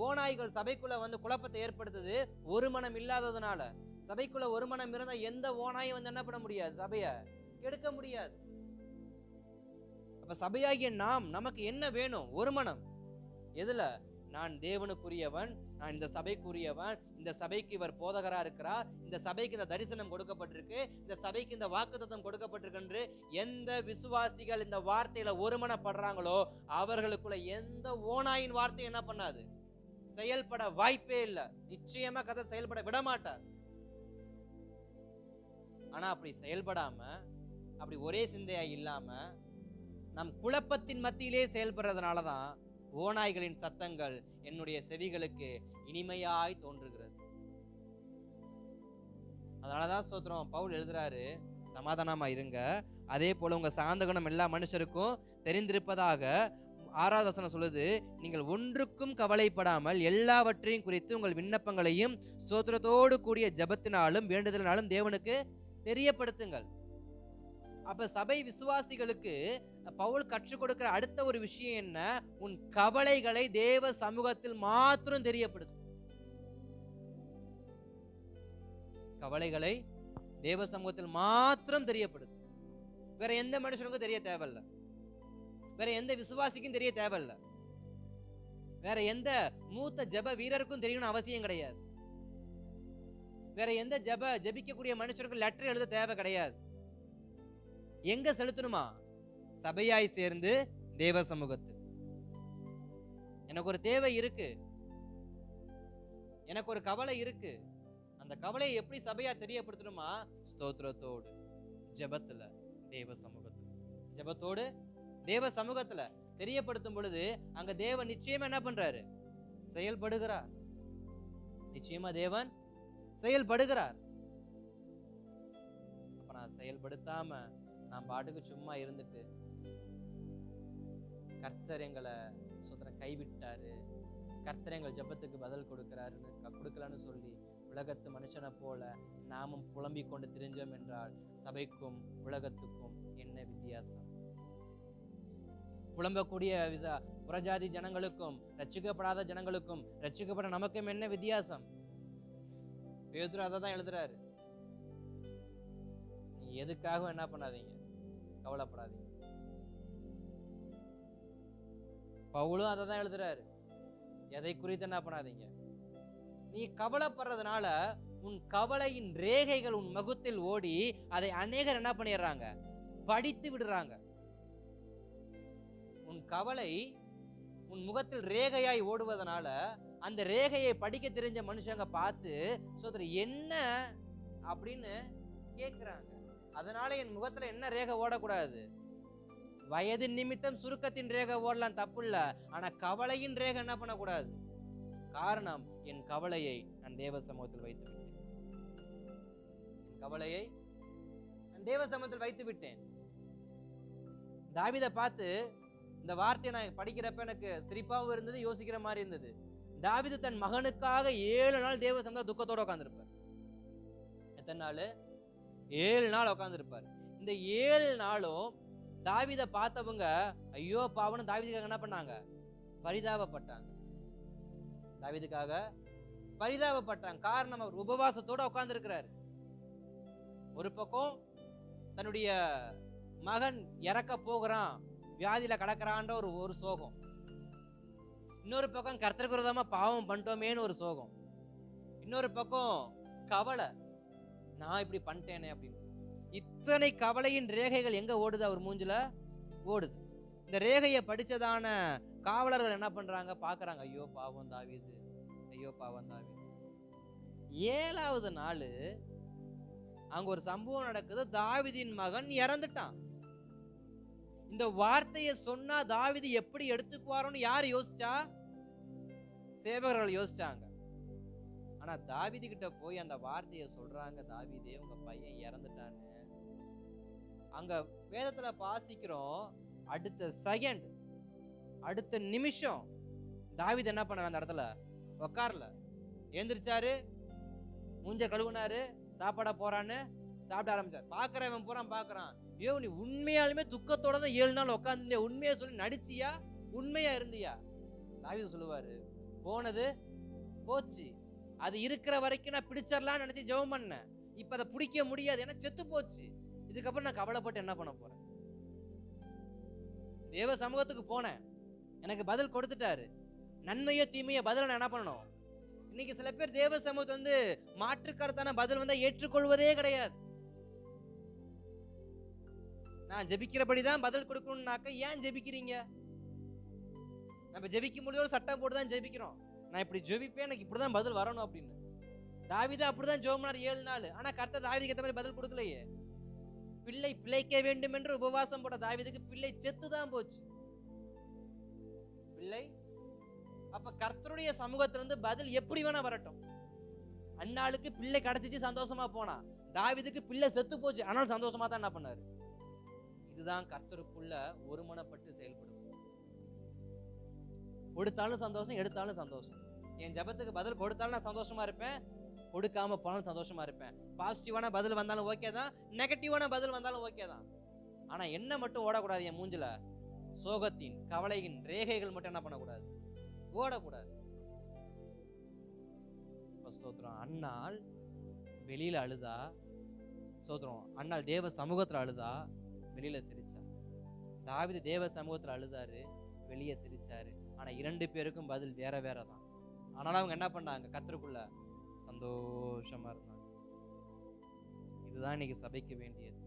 ஓநாய்கள் சபைக்குள்ள வந்து குழப்பத்தை ஏற்படுத்துது? ஒரு மனம் இல்லாததுனால. சபைக்குள்ள ஒரு மனம் இருந்தா எந்த ஓநாயும் வந்து என்ன பண்ண முடியாது, சபையை கெடுக்க முடியாது. அப்ப சபையாகிய நமக்கு என்ன வேணும்? ஒரு மனம். எதுல? நான் தேவனுக்குரியவன், நான் இந்த சபைக்குரியவன், இந்த சபைக்கு இவர் போதகரா இருக்கிறார், இந்த சபைக்கு இந்த தரிசனம் கொடுக்கப்பட்டிருக்கு, இந்த சபைக்கு இந்த வாக்குத்தத்தம் கொடுக்கப்பட்டிருக்கு என்று எந்த விசுவாசிகள் இந்த வார்த்தையில ஒருமனப்படுறாங்களோ அவர்களுக்குள்ள எந்த ஓநாயின் வார்த்தை என்ன பண்ணாது, செயல்பட வாய்ப்பே இல்லை. நிச்சயமா கதை செயல்பட விட மாட்டார். ஆனா அப்படி செயல்படாம, அப்படி ஒரே சிந்தையா இல்லாம நம் குழப்பத்தின் மத்தியிலே செயல்படுறதுனாலதான் ஓநாய்களின் சத்தங்கள் என்னுடைய செவிகளுக்கு இனிமையாய் தோன்றுகிறது. அதனாலதான் ஸ்தோத்திரம் பவுல் எழுதுறாரு, சமாதானமா இருங்க, அதே போல உங்க சாந்த குணம் எல்லா மனுஷருக்கும் தெரிந்திருப்பதாக. 6வது வசனம் சொல்லுது, நீங்கள் ஒன்றுக்கும் கவலைப்படாமல் எல்லாவற்றையும் குறித்து உங்கள் விண்ணப்பங்களையும் ஸ்தோத்திரத்தோடு கூடிய ஜெபத்தினாலும் வேண்டுதலினாலும் தேவனுக்கு தெரியப்படுத்துங்கள். அப்ப சபை விசுவாசிகளுக்கு பவுல் கற்றுக் கொடுக்கிற அடுத்த ஒரு விஷயம் என்ன? உன் கவலைகளை தேவ சமூகத்தில் மாத்திரம் தெரியப்படுத்து. கவலைகளை தேவ சமூகத்தில் மாத்திரம் தெரியப்படுத்து. வேற எந்த மனுஷனுக்கும் தெரிய தேவையில்ல, வேற எந்த விசுவாசிக்கும் தெரிய தேவையில்ல, வேற எந்த மூத்த ஜெப வீரருக்கும் தெரியணும்னு அவசியம் கிடையாது, வேற எந்த ஜெபிக்கக்கூடிய மனுஷருக்கும் லெட்டர் எழுத தேவை கிடையாது. எங்க செலுத்தணுமா? சபையாய் சேர்ந்து தேவ சமூகத்து. எனக்கு ஒரு தேவை இருக்கு, எனக்கு ஒரு கவலை இருக்கு, அந்த கவலையை எப்படி சபையா தெரியப்படுத்தணுமா? ஸ்தோத்திரத்தோடு ஜெபத்துல தேவ சமூகத்துல, ஜெபத்தோடு தேவ சமூகத்துல தெரியப்படுத்தும் பொழுது அங்க தேவன் நிச்சயமா என்ன பண்றாரு? செயல்படுகிறார். நிச்சயமா தேவன் செயல்படுகிறார். அப்ப நான் செயல்படுத்தாம நான் பாட்டுக்கு சும்மா இருந்துட்டு கர்த்தர் எங்களை கைவிட்டாரு, கர்த்தர் எங்கள் ஜெபத்துக்கு பதில் கொடுக்கலான்னு சொல்லி உலகத்து மனுஷனை போல நாமும் புலம்பிக் கொண்டு திரிஞ்சோம் என்றால் சபைக்கும் உலகத்துக்கும் என்ன வித்தியாசம்? புலம்பக்கூடிய புறஜாதி ஜனங்களுக்கும் ரட்சிக்கப்படாத ஜனங்களுக்கும் ரட்சிக்கப்பட நமக்கும் என்ன வித்தியாசம்? பேதுரு அதை தான் எழுதுறாரு. நீ எதுக்காக என்ன பண்ணாதீங்க, கவலைப்படாதீங்க. பவுலும் அதை தான் எழுதுறாரு. எதை குறித்து என்ன பண்ணாதீங்க, நீ கவலைப்படுறதுனால உன் கவலையின் ரேகைகள் உன் முகத்தில் ஓடி அதை அநேகர் என்ன பண்ணிடுறாங்க, படித்து விடுறாங்க. உன் கவலை உன் முகத்தில் ரேகையாய் ஓடுவதனால அந்த ரேகையை படிக்க தெரிஞ்ச மனுஷங்க பார்த்து சோதரி என்ன அப்படின்னு கேட்கிறாங்க. அதனால என் முகத்துல என்ன ரேகை ஓடக்கூடாது? வயது நிமித்தம் சுருக்கத்தின் ரேகை ஓடலாம், தப்பு இல்ல. ஆனா கவலையின் ரேகை என்ன பண்ணக்கூடாது? காரணம், என் கவலையை நான் தேவ சமூகத்தில் வைத்து விட்டேன். கவலையை நான் தேவ சமூகத்தில் வைத்து விட்டேன். தாவீதை பார்த்து இந்த வார்த்தையை நான் படிக்கிறப்ப எனக்கு சிரிப்பாவும் இருந்தது, யோசிக்கிற மாதிரி இருந்தது. தாவீது தன் மகனுக்காக 7 நாள் தேவ சமூகத்தில் துக்கத்தோட உட்கார்ந்திருப்பார். எத்தனை நாள்? 7 நாள் உட்கார்ந்திருப்பார். இந்த 7 நாளும் தாவீதை பார்த்தவங்க ஐயோ பாவன்னு தாவீதுக்காக என்ன பண்ணாங்க? பரிதாபப்பட்டாங்க. தாவீதுக்காக பரிதாபப்பட்டாங்க. காரணம், அவர் உபவாசத்தோட உட்கார்ந்து இருக்கிறாரு. ஒரு பக்கம் தன்னுடைய மகன் இறக்க போகிறான், வியாதியில கடக்கிறான்ற ஒரு சோகம். இன்னொரு பக்கம் கர்த்தருக்கு விரோதமா பாவம் பண்ணிட்டோமேன்னு ஒரு சோகம். இன்னொரு பக்கம் கவலை, நான் இப்படி பண்ணிட்டேனே அப்படின்னு. இத்தனை கவலையின் ரேகைகள் எங்க ஓடுது? அவர் மூஞ்சில ஓடுது. இந்த ரேகையை படிச்சதான காவலர்கள் என்ன பண்றாங்க? பாக்குறாங்க, ஐயோ பாவம் தாவீது, ஐயோ பாவம் தாவீது. 7வது நாள் அங்க ஒரு சம்பவம் நடக்குது. தாவீதின் மகன் இறந்துட்டான். இந்த வார்த்தையை சொன்னா தாவீது எப்படி எடுத்துக்குவாரோன்னு யார் யோசிச்சா? சேவகர்கள் யோசிச்சாங்க. ஆனா தாவீது கிட்ட போய் அந்த வார்த்தையை சொல்றாங்க, தாவீதே உங்க பையன் இறந்துட்டான்னு. அங்க வேதத்துல வாசிக்கிறோம், அடுத்த செகண்ட், அடுத்த நிமிஷம் தாவீது என்ன பண்ண அந்த இடத்துல உட்கார்ல, எழுந்திரிச்சாரு, மூஞ்ச கழுவுனாரு, சாப்பாட போறான்னு சாப்பிட ஆரம்பிச்சார். பாக்குறவன் பூரான் பாக்குறான், ஐயோ நீ உண்மையாலுமே துக்கத்தோட தான் 7 நாள் உட்காந்துருந்தியா? உண்மையா சொல்லி நடிச்சியா? உண்மையா இருந்தியா? தாவீது சொல்லுவாரு, போனது போச்சு, அது இருக்கிற வரைக்கும் நான் பிடிச்சிடலாம்னு நினைச்சு ஜெபம் பண்ணேன். இப்ப அதை பிடிக்க முடியாது, ஏன்னா செத்து போச்சு. இதுக்கப்புறம் நான் கவலைப்பட்டு என்ன பண்ண போறேன்? தேவ சமூகத்துக்கு போனேன், எனக்கு பதில் கொடுத்துட்டாரு. நன்மையோ தீமையோ பதில் நான் என்ன பண்ணணும்? இன்னைக்கு சில பேர் தேவ சமூகத்தை மாற்றுக்கருத்தான பதில் வந்தா ஏற்றுக்கொள்வதே கிடையாது. நான் ஜெபிக்கிறபடிதான் பதில் கொடுக்கணும்னாக்க ஏன் ஜெபிக்கிறீங்க? நம்ம ஜெபிக்கும் பொழுது ஒரு சட்டம் போட்டுதான் ஜெபிக்கிறோம். நான் இப்படி ஜெபிப்பேன், எனக்கு இப்படிதான் பதில் வரணும் அப்படின்னு. தாவீது அப்படிதான் ஜெபம் பண்ணார் 7 நாள். ஆனா கர்த்தர் தாவீதுக்கு ஏத்த மாதிரி பதில் கொடுக்கலையே. பிள்ளை பிழைக்க வேண்டும் என்று உபவாசம் போட்ட தாவீதுக்கு பிள்ளை செத்துதான் போச்சு. பிள்ளை அப்ப கர்த்தருடைய சமூகத்திலிருந்து பதில் எப்படி வேணா வரட்டும். அன்னாளுக்கு பிள்ளை கிடைச்சிச்சு, சந்தோஷமா போனா. தாவீதுக்கு பிள்ளை செத்து போச்சு, ஆனால் சந்தோஷமா தான் என்ன பண்ணாரு? இதுதான் கர்த்தருக்குள்ள ஒருமனப்பட்டு செயல்படும். கொடுத்தாலும் சந்தோஷம், எடுத்தாலும் சந்தோஷம். என் ஜெபத்துக்கு பதில் கொடுத்தாலும் நான் சந்தோஷமா இருப்பேன், கொடுக்காம போனாலும் சந்தோஷமா இருப்பேன். பாசிட்டிவான பதில் வந்தாலும் ஓகே தான், நெகட்டிவான பதில் வந்தாலும் ஓகே தான். ஆனா என்ன மட்டும் ஓடக்கூடாது? என் மூஞ்சில சோகத்தின் கவலையின் ரேகைகள் மட்டும் என்ன பண்ணக்கூடாது? ஓடக்கூடாது. ஸ்தோத்திரம். அன்னாள் வெளியில அழுதா, ஸ்தோத்திரம், அன்னாள் தேவ சமூகத்துல அழுதா, வெளியில சிரிச்சா. தாவீது தேவ சமூகத்துல அழுதாரு, வெளியே சிரிச்சாரு. ஆனா 2 பேருக்கும் பதில் வேற வேற தான். ஆனாலும் அவங்க என்ன பண்ணாங்க? கர்த்தருக்குள்ள சந்தோஷமா இருந்தாங்க. இதுதான் இன்னைக்கு சபைக்கு வேண்டியது.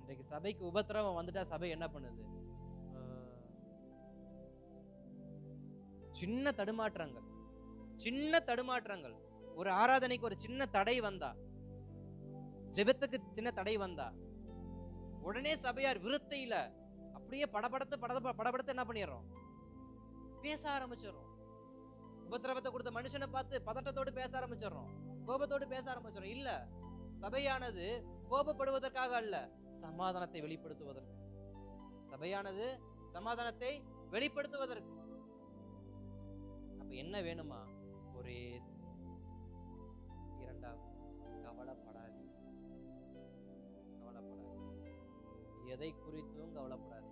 இன்றைக்கு சபைக்கு உபத்திரவம் வந்துட்டா சபை என்ன பண்ணுது? சின்ன தடுமாற்றங்கள், சின்ன தடுமாற்றங்கள், ஒரு ஆராதனைக்கு ஒரு சின்ன தடை வந்தா, ஜெபத்துக்கு சின்ன தடை வந்தா, உடனே சபையார் விருத்தையில அப்படியே படபடத்து என்ன பண்ணிடுறோம்? பேச ஆரம்பிச்சிடறோம். உபத்திரவத்தை கொடுத்த மனுஷனை பார்த்து பதட்டத்தோடு பேச ஆரம்பிச்சிடறோம், கோபத்தோடு பேச ஆரம்பிச்சிடறோம். இல்ல, சபையானது கோபப்படுவதற்காக அல்ல, சமாதானத்தை வெளிப்படுத்துவதற்கு. சபையானது சமாதானத்தை வெளிப்படுத்துவதற்கு. அப்ப என்ன வேணுமா? ஒரே இரண்டாவது, கவலைப்படாது. கவலைப்படாது, எதை குறித்தும் கவலைப்படாது.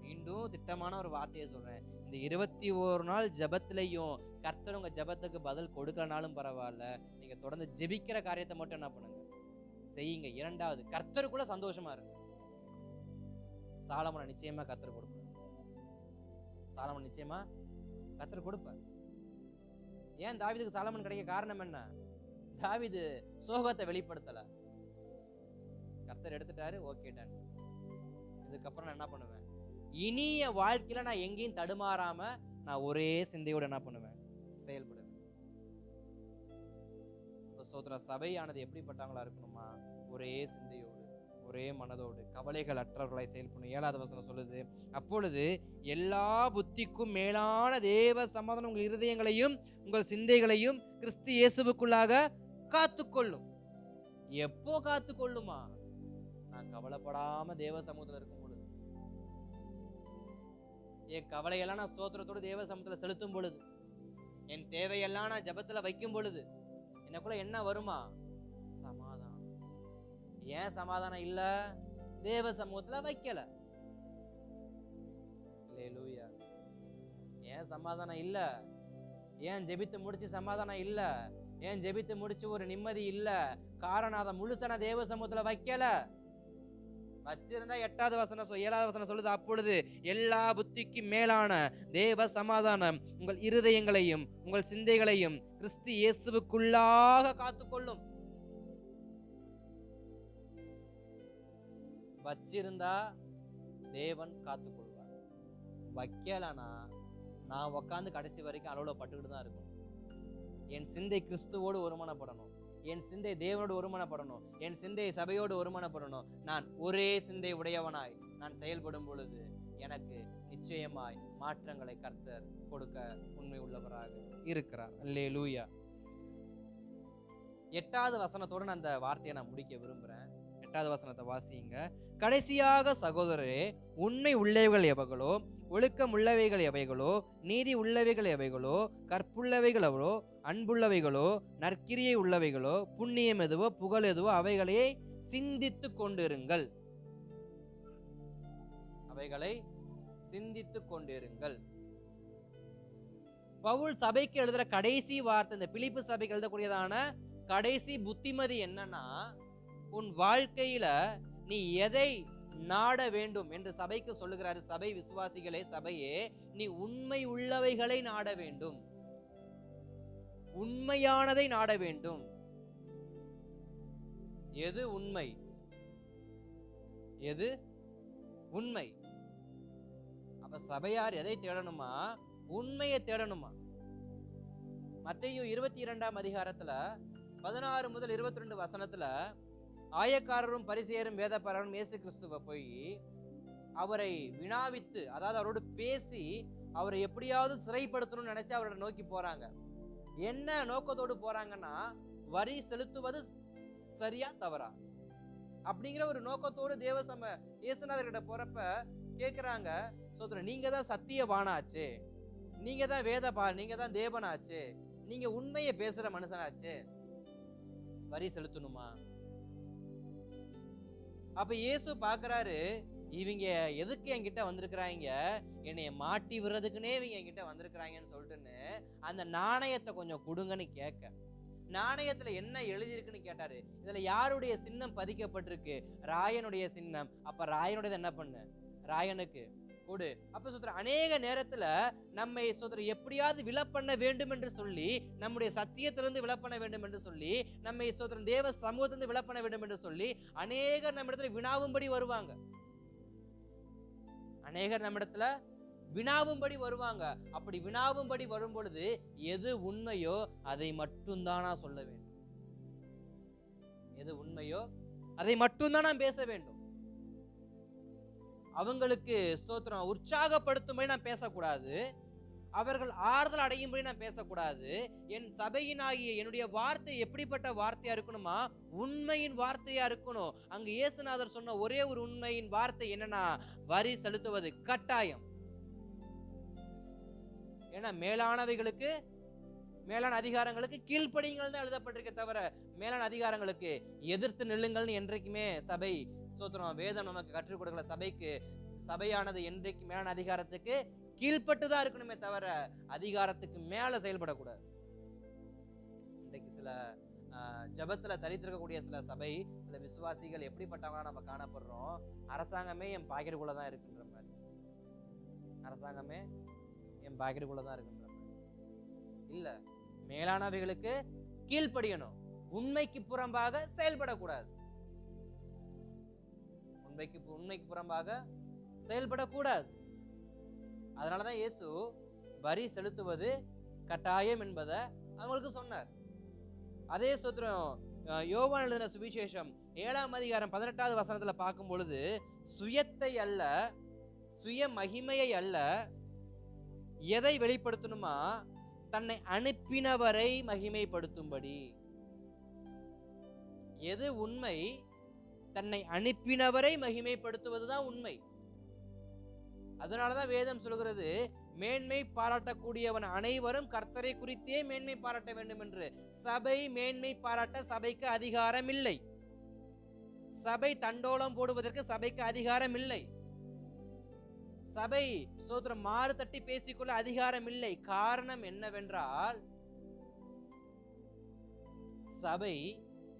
மீண்டும் திட்டமான ஒரு வார்த்தையை சொல்றேன், இந்த 21 நாள் ஜெபத்திலையும் கர்த்தர் உங்க ஜெபத்துக்கு பதில் கொடுக்கலனாலும் பரவாயில்ல, நீங்க தொடர்ந்து ஜெபிக்கிற காரியத்தை மட்டும் என்ன பண்ணுங்க? செய்யுங்க. இரண்டாவது, கர்த்தருக்குள்ள சந்தோஷமா இருக்கு. சாலமோன் நிச்சயமா கர்த்தர் கொடுப்பார். சாலமோன் நிச்சயமா கர்த்தர் கொடுப்பார். ஏன் தாவீதுக்கு சாலமன் கிடைக்க காரணம் என்ன? தாவீது சோகத்தை வெளிப்படுத்தல. கர்த்தர் எடுத்துட்டாரு, ஓகே டன். இதுக்கப்புறம் நான் என்ன பண்ணுவேன்? இனிய வாழ்க்கையில நான் எங்கேயும் தடுமாறாம நான் ஒரே சிந்தையோட என்ன பண்ணுவேன்? செயல்படுவேன். சோதர சபையானது எப்படிப்பட்டவங்களா இருக்கணுமா? ஒரே சிந்தையோடு, ஒரே மனதோடு, கவலைகள் அற்றவர்களாய் செயல்படணும். 7வது வசனம் சொல்லுது, அப்பொழுது எல்லா புத்திக்கும் மேலான தேவ சமாதானம் உங்கள் இருதயங்களையும் உங்கள் சிந்தைகளையும் கிறிஸ்து இயேசுவுக்குள்ளாக காத்துக்கொள்ளும். எப்போ காத்துக்கொள்ளுமா? நான் கவலைப்படாம தேவ சமூகத்துல இருக்கும் பொழுது, என் கவலையெல்லாம் நான் ஸ்தோத்திரத்தோடு தேவ சமூகத்துல செலுத்தும் பொழுது, என் தேவையெல்லாம் நான் ஜெபத்துல வைக்கும் பொழுது எனக்குள்ள என்ன வருமா? சமாதானம். ஏன் சமாதானம் இல்ல? தேவ சமூகத்துல வைக்கல. அல்லேலூயா. ஏன் சமாதானம் இல்ல? ஏன் ஜெபித்து முடிச்சு சமாதானம் இல்ல? ஏன் ஜெபித்து முடிச்சு ஒரு நிம்மதி இல்ல? காரணம் அதை முழுசா தேவ சமூகத்துல வைக்கல. வச்சிருந்தா 8வது வசனம் 7வது வசனம் சொல்லுது, அப்பொழுது எல்லா புத்திக்கு மேலான தேவ சமாதானம் உங்கள் இருதயங்களையும் உங்கள் சிந்தைகளையும் கிறிஸ்து இயேசுவுக்குள்ளாக காத்துக்கொள்ளும். வச்சிருந்தா தேவன் காத்துக்கொள்வார். வைக்கலனா நான் உட்காந்து கடைசி வரைக்கும் அளவுல பட்டுக்கிட்டு தான் இருக்கணும். என் சிந்தை கிறிஸ்துவோடு ஒருமனப்படணும். என் சிந்தை தேவனோடு ஒருமனப்படணும். என் சிந்தை சபையோடு ஒருமனப்படணும். நான் ஒரே சிந்தை உடையவனாய் நான் செயல்படும் பொழுது எனக்கு நிச்சயமாய் மாற்றங்களை கர்த்தர் கொடுக்க உண்மை உள்ளவராக இருக்கிறார். அல்லேலூயா. 8வது வசனத்தோட நான் அந்த வார்த்தையை நான் முடிக்க விரும்புறேன். 8வது வசனத்தை வாசிங்க. கடைசியாக சகோதரரே, உண்மை உள்ளவைகள் எவைகளோ, ஒழுக்கம் உள்ளவைகள் எவைகளோ, நீதி உள்ளவைகள் எவைகளோ, கற்புள்ளவைகள் எவ்வளோ, அன்புள்ளவைகளோ, நற்கிரியை உள்ளவைகளோ, புண்ணியம் எதுவோ, புகழ் எதுவோ, அவைகளை சிந்தித்து கொண்டிருங்கள். அவைகளை சிந்தித்து கொண்டிருங்கள். பவுல் சபைக்கு எழுதுற கடைசி வார்த்தை, இந்த பிலிப்பு சபைக்கு எழுதக்கூடியதான கடைசி புத்திமதி என்னன்னா, உன் வாழ்க்கையில நீ எதை நாட வேண்டும் என்று சபைக்கு சொல்லுகிறாரு. சபை விசுவாசிகளே, சபையே, நீ உண்மை உள்ளவைகளை நாட வேண்டும். உண்மையானதை நாட வேண்டும். எது உண்மை? எது உண்மை? அப்ப சபையார் எதை தேடணுமா? உண்மையை தேடணுமா? மத்தேயு 22ஆம் அதிகாரத்துல 16 முதல் 22 வசனத்துல ஆயக்காரரும் பரிசேயரும் வேதபாரகரும் இயேசு கிறிஸ்துவை போய் அவரை வினாவித்து, அதாவது அவரோடு பேசி அவரை எப்படியாவது சிறைப்படுத்தணும்னு நினைச்சு அவரை நோக்கி போறாங்க. என்ன நோக்கத்தோடு போறாங்கன்னா, வரி செலுத்துவது சரியா தவறா அப்படிங்கிற ஒரு நோக்கத்தோடு இயேசுநாதர் கிட்ட போறப்ப கேக்குறாங்க, சோதரன், நீங்க தான் சத்தியவானாச்சு, நீங்க தான் நீங்க தான் தேவனாச்சு, நீங்க உண்மையை பேசுற மனுஷனாச்சு, வரி செலுத்தணுமா? அப்ப இயேசு பாக்குறாரு, இவங்க எதுக்கு என்கிட்ட வந்திருக்கிறாங்க, என்னைய மாட்டி விடுறதுக்குன்னே இவங்க என்கிட்ட வந்திருக்கிறாங்கன்னு சொல்லிட்டுன்னு அந்த நாணயத்தை கொஞ்சம் கொடுங்கன்னு கேட்க, நாணயத்துல என்ன எழுதியிருக்குன்னு கேட்டாரு. இதுல யாருடைய சின்னம் பதிக்கப்பட்டிருக்கு? ராயனுடைய சின்னம். அப்ப ராயனுடையது என்ன பண்ணு? ராயனுக்கு கொடு. அப்ப சொல்ற அநேக நேரத்துல நம்மை சொல்ற எப்படியாவது விலப்பண்ண வேண்டும் என்று சொல்லி, நம்முடைய சத்தியத்திலிருந்து விலப்பண்ண வேண்டும் என்று சொல்லி, நம்மை சொல்ற தேவ சமூகத்திலிருந்து விலப்பண்ண வேண்டும் என்று சொல்லி அநேகர் நம்ம இடத்துல வினாவும்படி வருவாங்க. அநேகர் நம்ம இடத்துல வினாவும்படி வருவாங்க. அப்படி வினாவும்படி வரும் பொழுது எது உண்மையோ அதை மட்டும்தான் நான் சொல்ல வேண்டும். எது உண்மையோ அதை மட்டும்தான் நான் பேச வேண்டும். அவங்களுக்கு ஸ்தோத்திரம் உற்சாகப்படுத்தும்படி நான் பேசக்கூடாது. அவர்கள் ஆறுதல் அடையும்படி நான் பேசக்கூடாது. என் சபையினாகிய என்னுடைய வார்த்தை எப்படிப்பட்ட வார்த்தையா இருக்கணுமா? உண்மையின் வார்த்தையா இருக்கணும். அங்க இயேசுநாதர் சொன்ன ஒரே ஒரு உண்மையின் வார்த்தை என்னன்னா, வரி செலுத்துவது கட்டாயம். ஏன்னா மேலானவைகளுக்கு, மேலான அதிகாரங்களுக்கு கீழ்ப்படியுங்கள் தான் எழுதப்பட்டிருக்க தவிர மேலான அதிகாரங்களுக்கு எதிர்த்து நில்லுங்கள்னு என்றைக்குமே சபை ஸ்தோத்திரம் வேதம் நமக்கு கற்றுக் கொடுக்கல. சபையானது என்றைக்கு மேலான அதிகாரத்துக்கு கீழ்பட்டுதான் இருக்கணுமே தவிர அதிகாரத்துக்கு மேல செயல்படக்கூடாது. இன்றைக்கு சில ஜபத்துல தரித்திருக்கக்கூடிய சில சபை, சில விசுவாசிகள் எப்படிப்பட்டவங்களா நம்ம காணப்படுறோம்? அரசாங்கமே என் பாக்கெட்டுக்குள்ளதான் இருக்குன்ற மாதிரி, அரசாங்கமே என் பாக்கெட்டுக்குள்ளதான் இருக்குன்ற மாதிரி இல்ல, மேலானவைகளுக்கு கீழ்ப்படியணும். உண்மைக்கு புறம்பாக செயல்படக்கூடாது. உண்மைக்கு புறம்பாக செயல்படக்கூடாது. அதனாலதான் இயேசு வரி செலுத்துவது கட்டாயம் என்பதை அவங்களுக்கு சொன்னார். அதே சூத்திரம் யோவான் எழுதின சுவிசேஷம் 7ஆம் அதிகாரம் 18வது வசனத்துல பார்க்கும் பொழுது, சுயத்தை அல்ல, சுய மகிமையை அல்ல, எதை வெளிப்படுத்தணுமா? தன்னை அனுப்பினவரை மகிமைப்படுத்தும்படி. எது உண்மை? தன்னை அனுப்பினவரை மகிமைப்படுத்துவதுதான் உண்மை. அதனாலதான் வேதம் சொல்கிறது, மேன்மை பாராட்டக்கூடியவன் அனைவரும் கர்த்தரை குறித்தே மேன்மை பாராட்ட வேண்டும் என்று. சபை மேன்மை பாராட்ட சபைக்கு அதிகாரம் இல்லை. சபை தண்டோலம் போடுவதற்கு சபைக்கு அதிகாரம் இல்லை. சபை சோதரம் மாறு தட்டி பேசிக்கொள்ள அதிகாரம் இல்லை. காரணம் என்னவென்றால், சபை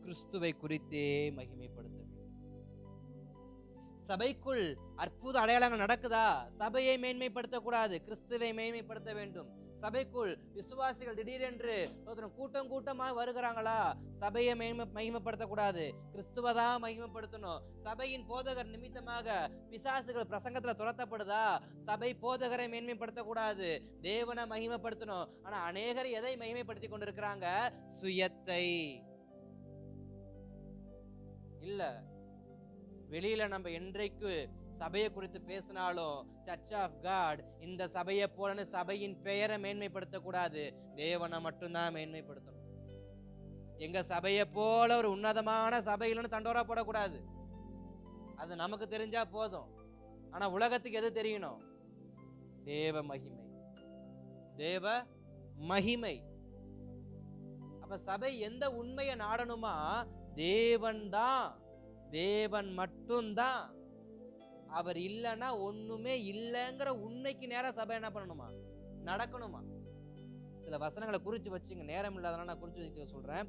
கிறிஸ்துவை குறித்தே மகிமைப்படுத்த வேண்டும். சபைக்குள் அற்புத அடையாளங்கள் நடக்குதா? சபையை மேன்மைப்படுத்தக்கூடாது, கிறிஸ்துவை மேன்மைப்படுத்த வேண்டும். சபைக்குள் விசுவாசிகள் திடீரென்று கூட்டம் கூட்டமாக வருகிறாங்களா? சபையை மகிமைப்படுத்தக்கூடாது, கிறிஸ்துவதான் மகிமைப்படுத்தணும். சபையின் போதகர் நிமித்தமாக பிசாசுகள் பிரசங்கத்துல துரத்தப்படுதா? சபை போதகரை மேன்மைப்படுத்தக்கூடாது, தேவனை மகிமைப்படுத்தணும். ஆனா அநேகர் எதை மகிமைப்படுத்தி கொண்டிருக்கிறாங்க? சுயத்தை. இல்ல, வெளியில நம்ம என்றைக்கு சபையை குறித்து பேசினாலும் சர்ச் ஆஃப் காட், இந்த சபையை போலன்னு சபையின் பெயரை மேன்மைப்படுத்தக்கூடாது, தேவனை மட்டும்தான் மேன்மைப்படுத்தணும். எங்க சபையை போல ஒரு உன்னதமான சபையிலன்னு தண்டோரா போடக்கூடாது. அது நமக்கு தெரிஞ்சா போதும். ஆனா உலகத்துக்கு எது தெரியணும்? தேவ மகிமை, தேவ மகிமை. அப்ப சபை எந்த உண்மையை நாடணுமா? தேவன் தான், தேவன் மட்டும்தான். அவர் இல்லைன்னா ஒண்ணுமே இல்லைங்கிற உண்மைக்கு நேரம் சபை என்ன பண்ணணுமா? நடக்கணுமா? சில வசனங்களை குறிச்சு வச்சுங்க, நேரம் இல்லாதனால நான் குறிச்சு வச்சு சொல்றேன்.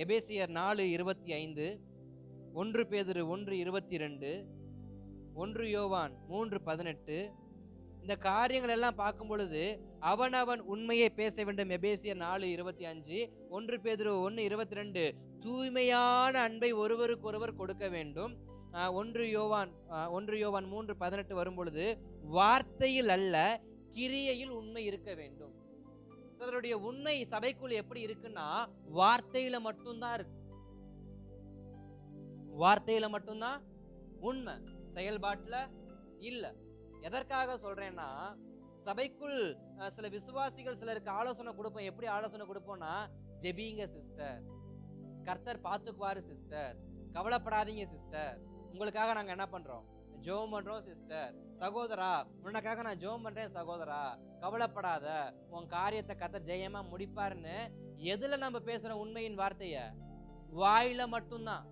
எபேசியர் 4:25, 1 பேதுரு 1:22, 1 யோவான் 3:18. இந்த காரியங்கள் எல்லாம் பார்க்கும் பொழுது அவனவன் உண்மையை பேச வேண்டும். எபேசியர் 4:25, 1 பேதுரு 1:22 தூய்மையான அன்பை ஒருவருக்கு ஒருவர் கொடுக்க வேண்டும். 1 யோவான் 3:18 வரும் பொழுது வார்த்தையில் அல்ல கிரியையில் உண்மை இருக்க வேண்டும். சிலருடைய உண்மை சபைக்குள் எப்படி இருக்குன்னா, வார்த்தையில மட்டும்தான் இருக்கு. வார்த்தையில மட்டும்தான் உண்மை, செயல்பாட்டுல இல்ல. எதற்காக சொல்றேன்னா, சபைக்குள் சில விசுவாசிகள் சிலருக்கு ஆலோசனை கொடுப்போம். எப்படி ஆலோசனை கொடுப்போம்னா, ஜெபிங்க சிஸ்டர், கர்த்தர் பார்த்துக்குவாரு சிஸ்டர், கவலைப்படாதீங்க சிஸ்டர், உங்களுக்காக நாங்க என்ன பண்றோம், ஜெபம் பண்றோம் சிஸ்டர், சகோதரா உனக்காக நான் ஜெபம் பண்றேன் சகோதரா, கவலைப்படாத, உன் காரியத்தை கர்த்தர் ஜெயமா முடிப்பாருன்னு. எதுல நம்ம பேசுற உண்மையின் வார்த்தைய? வாயில மட்டும்தான்.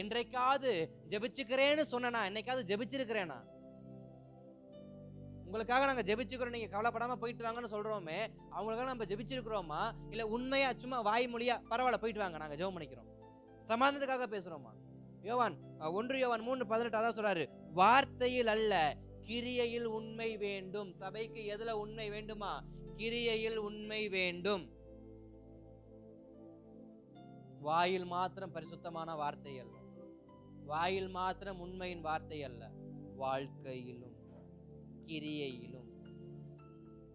என்றைக்காவது ஜெபிச்சுக்கிறேன்னு சொன்னா, என்னைக்காவது ஜெபிச்சிருக்கிறேனா? உங்களுக்காக நாங்க ஜெபிச்சுக்கிறோம், நீங்க கவலைப்படாம போயிட்டு வாங்கன்னு சொல்றோமே, அவங்களுக்காக நம்ம ஜெபிச்சிருக்கிறோமா? இல்ல உண்மையா சும்மா வாய் மொழியா பரவாயில்ல போயிட்டு வாங்க நாங்க ஜெபம் பண்ணிக்கிறோம் சமாதானத்துக்காக பேசுறோமா? 1 யோவான் 3:18 அதான் சொல்றாரு, வார்த்தையில் அல்ல கிரியையில் உண்மை வேண்டும். சபைக்கு எதுல உண்மை வேண்டுமா? கிரியையில் உண்மை வேண்டும். வாயில் மாத்திரம் பரிசுத்தமான வார்த்தை அல்ல, வாயில் மாத்திரம் உண்மையின் வார்த்தை அல்ல, வாழ்க்கையிலும் கிரியையிலும்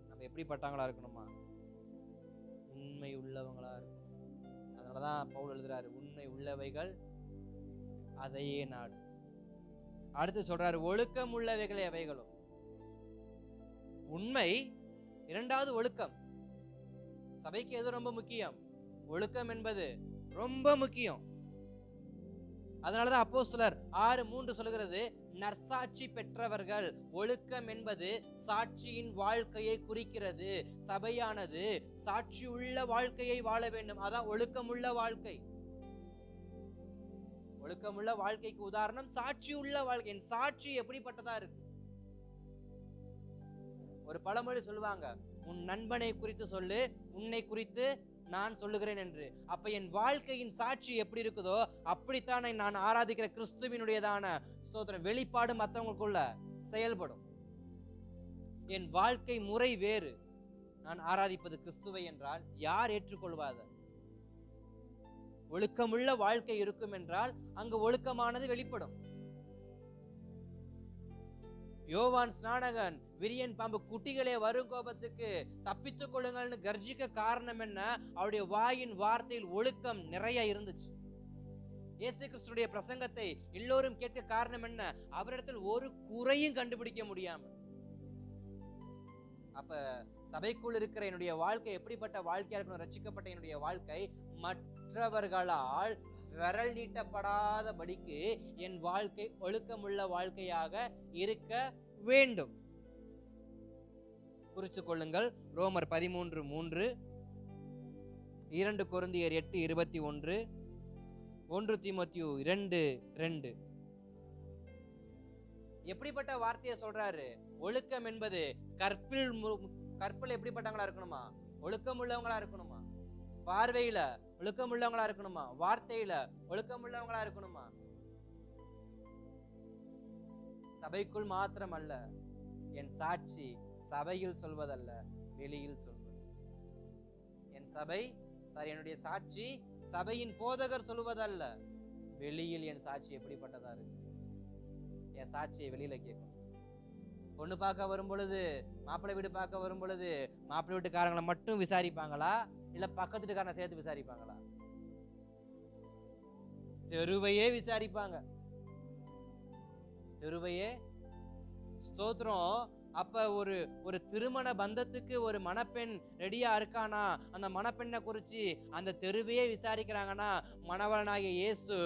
நம்ம எப்படிப்பட்டவங்களா இருக்கணுமா? உண்மை உள்ளவங்களா இருக்கணும். அதனாலதான் பவுல் எழுதுறாரு, உண்மை உள்ளவைகள் அதையே நாடு. அடுத்து சொல்றாரு, ஒழுக்கம் உள்ளவைகள் எவைகளும். உண்மை, இரண்டாவது ஒழுக்கம். சபைக்கு எது ரொம்ப முக்கியம்? ஒழுக்கம் என்பது ரொம்ப முக்கியம். அதனாலதான் அப்போஸ்தலர் 6:3 சொல்கிறது, நற்சாட்சி பெற்றவர்கள். ஒழுக்கம் என்பது சாட்சியின் வாழ்க்கையை குறிக்கிறது. சபையானது சாட்சி உள்ள வாழ்க்கையை வாழ வேண்டும். அதான் ஒழுக்கமுள்ள வாழ்க்கை. ஒழுக்கமுள்ள வாழ்க்கைக்கு உதாரணம் சாட்சி உள்ள வாழ்க்கை. சாட்சி எப்படிப்பட்டதா இருக்கு? ஒரு பழமொழி சொல்லுவாங்க, உன் நண்பனை குறித்து சொல்லு, உன்னை குறித்து நான் சொல்லுகிறேன் என்று. அப்ப என் வாழ்க்கையின் சாட்சி எப்படி இருக்குதோ அப்படித்தான் நான் ஆராதிக்கிற கிறிஸ்துவினுடையதான ஸ்தோத்திரம் வெளிப்பாடு மற்றவங்களுக்குள்ள செயல்படும். என் வாழ்க்கை முறை வேறு, நான் ஆராதிப்பது கிறிஸ்துவை என்றால் யார் ஏற்றுக்கொள்வாத? ஒழுக்கமுள்ள வாழ்க்கை இருக்கும் என்றால் அங்கு ஒழுக்கமானது வெளிப்படும். யோவான் ஸ்நானகன் விரியன் பாம்பு குட்டிகளே வரும் கோபத்துக்கு தப்பித்துக் கொள்ளுங்கள்னு கர்ஜிக்க காரணம் என்ன? அவருடைய வாயின் வார்த்தையில் ஒழுக்கம் நிறைய இருந்துச்சு. இயேசு கிறிஸ்துடைய பிரசங்கத்தை எல்லோரும் கேட்க காரணம் என்ன? அவரிடத்தில் ஒரு குறையும் கண்டுபிடிக்க முடியாம. அப்ப சபைக்குள் இருக்கிற என்னுடைய வாழ்க்கை எப்படிப்பட்ட வாழ்க்கையா இருக்கணும்? ரட்சிக்கப்பட்ட என்னுடைய வாழ்க்கை மற்றவர்களால் விரல் நீட்டப்படாதபடிக்கு என் வாழ்க்கை ஒழுக்கமுள்ள வாழ்க்கையாக இருக்க வேண்டும். குறித்து கொள்ளுங்கள். ரோமர் 13:3, 2 கொரிந்தியர் 8:21, 1 தீமோத்தேயு 2:2. எப்படிப்பட்ட வார்த்தையை சொல்றாரு? ஒழுக்கம் என்பது கற்பில் எப்படிப்பட்டவங்களா இருக்கணுமா? ஒழுக்கம் உள்ளவங்களா இருக்கணுமா? பார்வையில ஒழுக்கம் உள்ளவங்களா இருக்கணுமா? வார்த்தையில ஒழுக்கம் உள்ளவங்களா இருக்கணுமா? சபைக்குள் மாத்திரம் அல்ல, என் சாட்சி சபையில் சொல்வதல்ல, வெளியில் சொல்வது. என்னுடைய சாட்சி சபையின் போதகர் சொல்வதல்ல, வெளியில் என் சாட்சி எப்படிப்பட்டதா இருக்கு? என் சாட்சியை வெளியில கேட்கணும். பொண்ணு பார்க்க வரும் பொழுது, மாப்பிள்ளை வீடு பார்க்க வரும் பொழுது மாப்பிள்ளை வீட்டுக்காரங்களை மட்டும் விசாரிப்பாங்களா, இல்ல பக்கத்து வீட்டுக்காரனை சேர்த்து விசாரிப்பாங்களா? தெருவையே விசாரிப்பாங்க. தெருவையே. ஸ்தோத்திரம். அப்ப ஒரு திருமண பந்தத்துக்கு ஒரு மணப்பெண் ரெடியா இருக்கானா, அந்த மணப்பெண்ணை குறிச்சு அந்த தெருவையே விசாரிக்கிறாங்கன்னா, மணவாளனாகிய இயேசு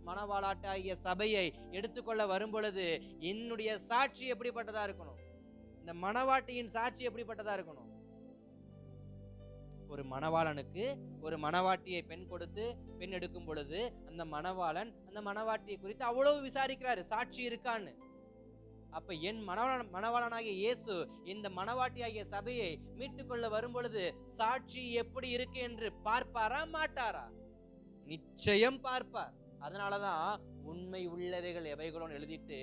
மணவாளாட்டாகிய சபையை எடுத்துக்கொள்ள வரும் பொழுது என்னுடைய சாட்சி எப்படிப்பட்டதா இருக்கணும்? இந்த மணவாட்டியின் சாட்சி எப்படிப்பட்டதா இருக்கணும்? ஒரு மணவாளனுக்கு ஒரு மணவாட்டியை பெண் கொடுத்து பெண் எடுக்கும் பொழுது அந்த மணவாளன் அந்த மணவாட்டியை குறித்து அவ்வளவு விசாரிக்கிறாரு, சாட்சி இருக்கான்னு. அப்ப என் மணவாளனாகிய இயேசு இந்த மணவாட்டியாகிய சபையை மீட்டுக்கொள்ள வரும் பொழுது சாட்சி எப்படி இருக்கு என்று பார்ப்பாரா மாட்டாரா? நிச்சயம் பார்ப்பார். அதனாலதான் உண்மை உள்ளவைகள் எவைகளோ எழுதிட்டு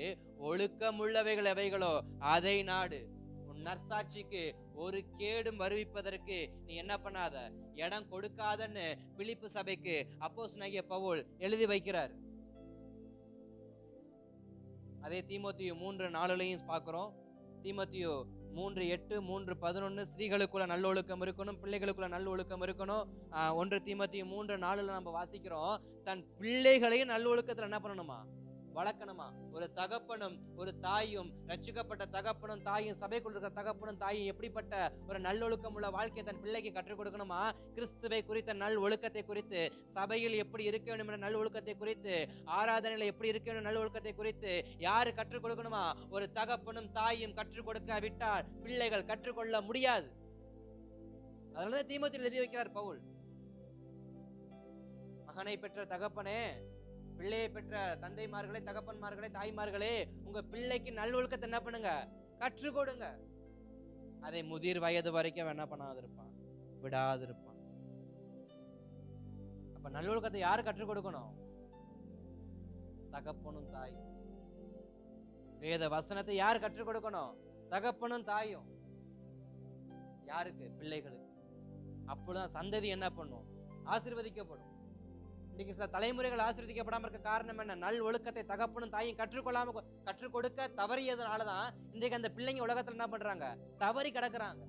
ஒழுக்கம் உள்ளவைகள் எவைகளோ அதை நாடு. உன் நற்சாட்சிக்கு ஒரு கேடும் வருவிப்பதற்கு நீ என்ன பண்ணாத, இடம் கொடுக்காதன்னு பிலிப்பு சபைக்கு அப்போஸ்தலனாகிய பவுல் எழுதி வைக்கிறார். அதே தீமோத்தேயு 3:4 பார்க்கிறோம். தீமோத்தேயு 3:8, 3:11 ஸ்திரீகளுக்குள்ள நல்லொழுக்கம் இருக்கணும், பிள்ளைகளுக்குள்ள நல்லொழுக்கம் இருக்கணும். 1 தீமோத்தேயு 3:4 நம்ம வாசிக்கிறோம், தன் பிள்ளைகளையும் நல்லொழுக்கத்துல என்ன பண்ணணுமா? வளர்க்கணுமா? ஒரு தகப்பனும் ஒரு தாயும், ரட்சிக்கப்பட்ட தகப்பனும் தாயும், சபைக்குள் இருக்கிற தகப்பனும் தாயும் எப்படிப்பட்ட ஒரு நல்லொழுக்கம் உள்ள வாழ்க்கையை தன் பிள்ளைக்கு கற்றுக் கொடுக்கணுமா? கிறிஸ்துவை குறித்த நல் ஒழுக்கத்தை குறித்து, சபையில் எப்படி இருக்க வேண்டும் என்ற நல் ஒழுக்கத்தை குறித்து, ஆராதனையில எப்படி இருக்க வேண்டும் நல் ஒழுக்கத்தை குறித்து யாரு கற்றுக் கொடுக்கணுமா? ஒரு தகப்பனும் தாயும் கற்றுக் கொடுக்க விட்டால் பிள்ளைகள் கற்றுக்கொள்ள முடியாது. அதனாலதான் தீமோத்தேயுவில் எழுதி வைக்கிறார் பவுல், மகனை பெற்ற தகப்பனே, பிள்ளையை பெற்ற தந்தைமார்களே, தகப்பன்மார்களே, தாய்மார்களே, உங்க பிள்ளைக்கு நல்லொழுக்கத்தை என்ன பண்ணுங்க? கற்றுக் கொடுங்க. அதை முதிர் வயது வரைக்கும் என்ன பண்ணாது இருப்பான்? விடாது இருப்பான். அப்ப நல்லொழுக்கத்தை யாரு கற்றுக் கொடுக்கணும்? தகப்பனும் தாயும். வேத வசனத்தை யார் கற்றுக் கொடுக்கணும்? தகப்பனும் தாயும். யாருக்கு? பிள்ளைகளுக்கு. அப்பதான் சந்ததி என்ன பண்ணும்? ஆசீர்வதிக்கப்படும். இன்னைக்கு சில தலைமுறைகள் ஆசீர்வதிக்கப்படாம இருக்க காரணம் என்ன? நல் ஒழுக்கத்தை தகப்பனும் தாயும் கற்றுக் கொடுக்க தவறியதுனாலதான் இன்றைக்கு அந்த பிள்ளைங்க உலகத்துல என்ன பண்றாங்க? தவறி கிடக்குறாங்க.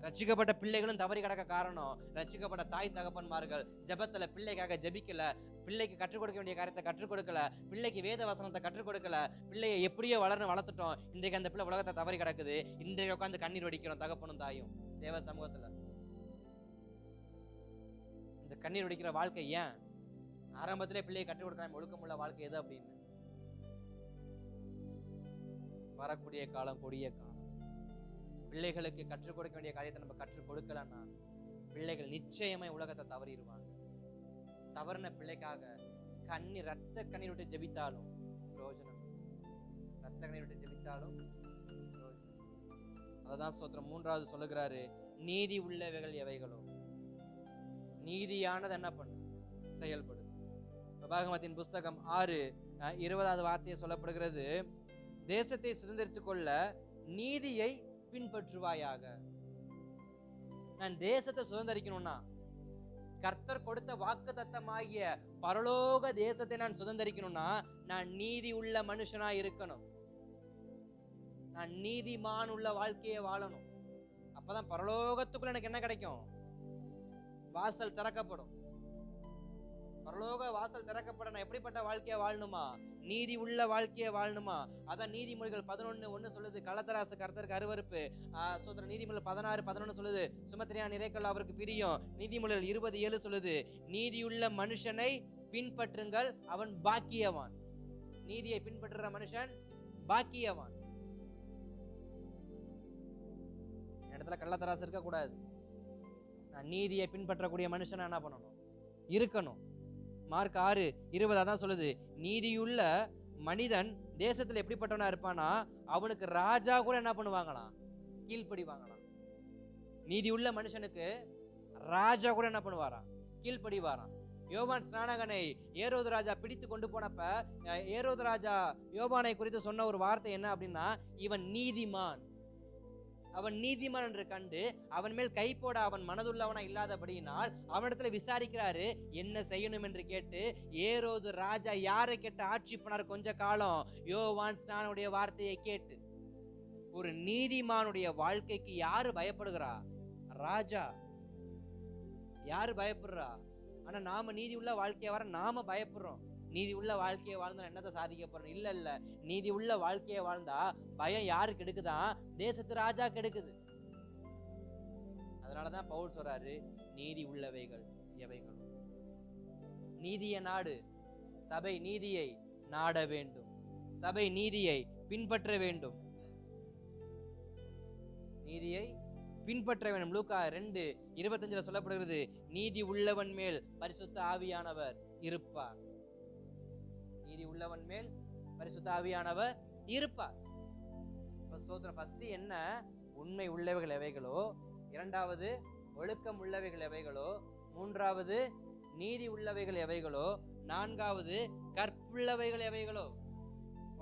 ரட்சிக்கப்பட்ட பிள்ளைகளும் தவறி கிடக்க காரணம், ரட்சிக்கப்பட்ட தாய் தகப்பன்மார்கள் ஜெபத்துல பிள்ளைக்காக ஜெபிக்கல, பிள்ளைக்கு கற்றுக் கொடுக்க வேண்டிய காரியத்தை கற்றுக் கொடுக்கல, பிள்ளைக்கு வேத வசனத்தை கற்றுக் கொடுக்கல, பிள்ளையை எப்படியோ வளர்த்துட்டோம். இன்றைக்கு அந்த பிள்ளை உலகத்தை தவறி கிடக்குது. இன்றைக்கு உட்காந்து கண்ணீர் வடிக்கிறோம் தகப்பனும் தாயும் தேவ சமூகத்துல. இந்த கண்ணீர் வடிக்கிற வாழ்க்கை ஏன்? ஆரம்பத்திலே பிள்ளையை கற்றுக் கொடுக்கலாம் ஒழுக்கமுள்ள வாழ்க்கை எது அப்படின்னு. வரக்கூடிய காலம் கொடிய காலம். பிள்ளைகளுக்கு கற்றுக் கொடுக்க வேண்டிய காரியத்தை நம்ம கற்றுக் கொடுக்கலன்னா பிள்ளைகள் நிச்சயமா உலகத்தை தவறிடுவாங்க. தவறின பிள்ளைக்காக ரத்த கண்ணீர் விட்டு ஜெபித்தாலும் பிரயோஜனம். ரத்த கண்ணீர் விட்டு ஜெபித்தாலும் அததான் ஸ்தோத்திரம். 3வது சொல்லுகிறாரு, நீதி உள்ளவைகள் எவைகளோ, நீதியானது என்ன பண்ணு? செயல்படும். உபாகமத்தின் புஸ்தகம் 6:20 வார்த்தையை சொல்லப்படுகிறது, தேசத்தை சுதந்திரித்துக் கொள்ள நீதியை பின்பற்றுவாயாக. நான் தேசத்தை சுதந்திரிக்கணும்னா, கர்த்தர் கொடுத்த வாக்குத்தத்தமாகிய பரலோக தேசத்தை நான் சுதந்திரிக்கணும்னா, நான் நீதி உள்ள மனுஷனா இருக்கணும். நான் நீதிமான் உள்ள வாழ்க்கையை வாழணும். அப்பதான் பரலோகத்துக்குள்ள எனக்கு என்ன கிடைக்கும்? வாசல் திறக்கப்படும். பரலோக வாசல் திறக்கப்பட நான் எப்படிப்பட்ட வாழ்க்கையை வாழணுமா? நீதி உள்ள வாழ்க்கையை வாழணுமா? அதான் நீதிமொழிகள் 11:1 சொல்லுது, கள்ளத்தராசு கர்த்தருக்கு அருவருப்பு. நீதிமொழிகள் 16:11 சொல்லுது, சுமத்திரியான நிறைக்கல் அவருக்கு பிரியம். நீதிமொழிகள் 20:7 சொல்லுது, நீதியுள்ள மனுஷனை பின்பற்றுங்கள், அவன் பாக்கியவான். நீதியை பின்பற்றுற மனுஷன் பாக்கியவான். இடத்துல கள்ளத்தராசு இருக்க கூடாது. நான் நீதியை பின்பற்றக்கூடிய மனுஷன் என்ன பண்ணணும்? இருக்கணும். மார்க் 6:20 தான் சொல்லுது, நீதியுள்ள மனிதன் தேசத்துல எப்படிப்பட்டவனா இருப்பானா, அவனுக்கு ராஜா கூட என்ன பண்ணுவாங்களாம்? கீழ்ப்படிவாங்களாம். நீதியுள்ள மனுஷனுக்கு ராஜா கூட என்ன பண்ணுவாராம்? கீழ்ப்படிவாராம். யோவான் ஸ்நானகனை ஏரோது ராஜா பிடித்து கொண்டு போனப்ப ஏரோது ராஜா யோவானை குறித்து சொன்ன ஒரு வார்த்தை என்ன அப்படின்னா, இவன் நீதிமான், அவன் நீதிமான் என்று கண்டு அவன் மேல் கை போட அவன் மனதுள்ளவனா இல்லாதபடியினால் அவனிடத்துல விசாரிக்கிறாரு, என்ன செய்யணும் என்று கேட்டு. ஏரோது ராஜா யாரை கேட்டு ஆட்சி பண்ணார் கொஞ்ச காலம்? யோவான் ஸ்நானனுடைய வார்த்தையை கேட்டு. ஒரு நீதிமானுடைய வாழ்க்கைக்கு யாரு பயப்படுகிறா? ராஜா. யாரு பயப்படுறா? ஆனா நாம நீதி உள்ள வாழ்க்கையை வர நாம பயப்படுறோம். நீதி உள்ள வாழ்க்கையை வாழ்ந்தா என்னத்தை சாதிக்க போறோம்? இல்ல, நீதி உள்ள வாழ்க்கையை வாழ்ந்தா பயம் யாருக்கு எடுக்குதான்? தேசத்து ராஜா கெடுக்குது. அதனாலதான் பவுல் சொல்றாரு, நீதி உள்ளவைகள் எவைகள்? நீதியை நாடு. சபை நீதியை நாட வேண்டும். சபை நீதியை பின்பற்ற வேண்டும். நீதியை பின்பற்ற வேண்டும். லூக்கா 2:25 சொல்லப்படுகிறது, நீதி உள்ளவன் மேல் பரிசுத்த ஆவியானவர் இருப்பார். நீதி உள்ளவன் மேல் பரிசுத்த ஆவியானவர் இருப்பார். ஃபர்ஸ்ட் என்ன? உண்மை உள்ளவைகள் எவைகளோ, இரண்டாவது ஒழுக்கம் உள்ளவைகள் எவைகளோ, மூன்றாவது நீதி உள்ளவைகள் எவைகளோ, நான்காவது கற்புள்ளவைகள் எவைகளோ.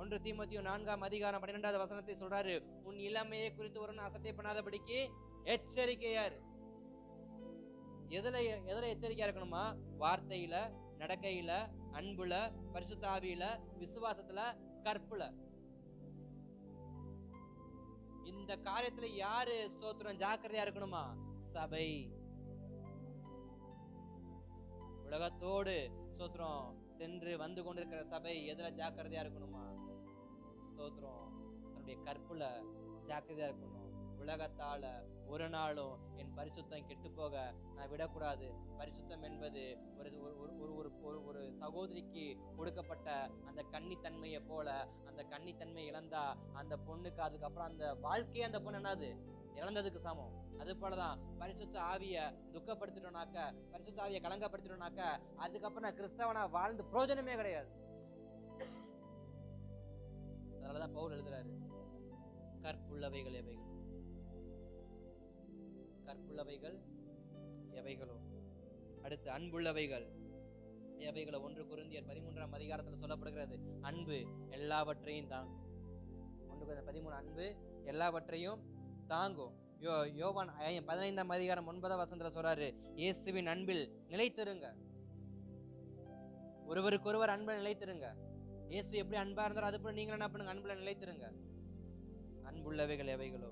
1 தீமோத்தேயு 4:12 சொல்றாரு, உன் இளமையை குறித்து ஒரு அசட்டை பண்ணாதபடிக்கு எச்சரிக்கையாரு. எதுல எச்சரிக்கையா இருக்கணுமா? வார்த்தையில, நடக்கையில, அன்புல, பரிசுத்த ஆவியில, விசுவாசத்துல, கற்புல. இந்த காரியத்துல யாரு ஸ்தோத்திரம் ஜாக்கிரதையா இருக்கணுமா? சபை. உலகத்தோடு ஸ்தோத்திரம் சென்று வந்து கொண்டிருக்கிற சபை எதுல ஜாக்கிரதையா இருக்கணுமா? ஸ்தோத்திரம் தன்னுடைய கற்புல ஜாக்கிரதையா இருக்கணும். உலகத்தால ஒரு நாளும் என் பரிசுத்தம் கெட்டு போக நான் விடக்கூடாது. பரிசுத்தம் என்பது ஒரு சகோதரிக்கு கொடுக்கப்பட்ட அந்த கன்னித்தன்மையை போல. அந்த கன்னித்தன்மை இழந்தா அந்த பொண்ணுக்கு அதுக்கப்புறம் அந்த வாழ்க்கையை அந்த பொண்ணு என்னது இழந்ததுக்கு சமம். அது போலதான் பரிசுத்த ஆவிய துக்கப்படுத்திட்டோம்னாக்க, பரிசுத்த ஆவிய கலங்கப்படுத்திட்டோம்னாக்க, அதுக்கப்புறம் நான் கிறிஸ்தவனா வாழ்ந்து பிரயோஜனமே கிடையாது. அதனாலதான் பவுல் எழுதுறாரு, கற்புள்ளவைகள் எவைகள்? கற்புள்ளவைகள் எவைகளோ. அடுத்து அன்புள்ளவைகள் எவைகளோ. 1 கொரிந்தியர் 13 சொல்லப்படுகிறது, அன்பு எல்லாவற்றையும் தாங்கும். 1 கொரிந்தியர் 13 அன்பு எல்லாவற்றையும் தாங்கும். யோவான் 15:9 சொல்றாரு, இயேசுவின் அன்பில் நிலைத்திருங்க. ஒருவருக்கொருவர் அன்பில் நிலைத்திருங்க. இயேசு எப்படி அன்பா இருந்தாரோ அது போல நீங்க என்ன பண்ணுங்க? அன்புல நிலைத்திருங்க. அன்புள்ளவைகள் எவைகளோ,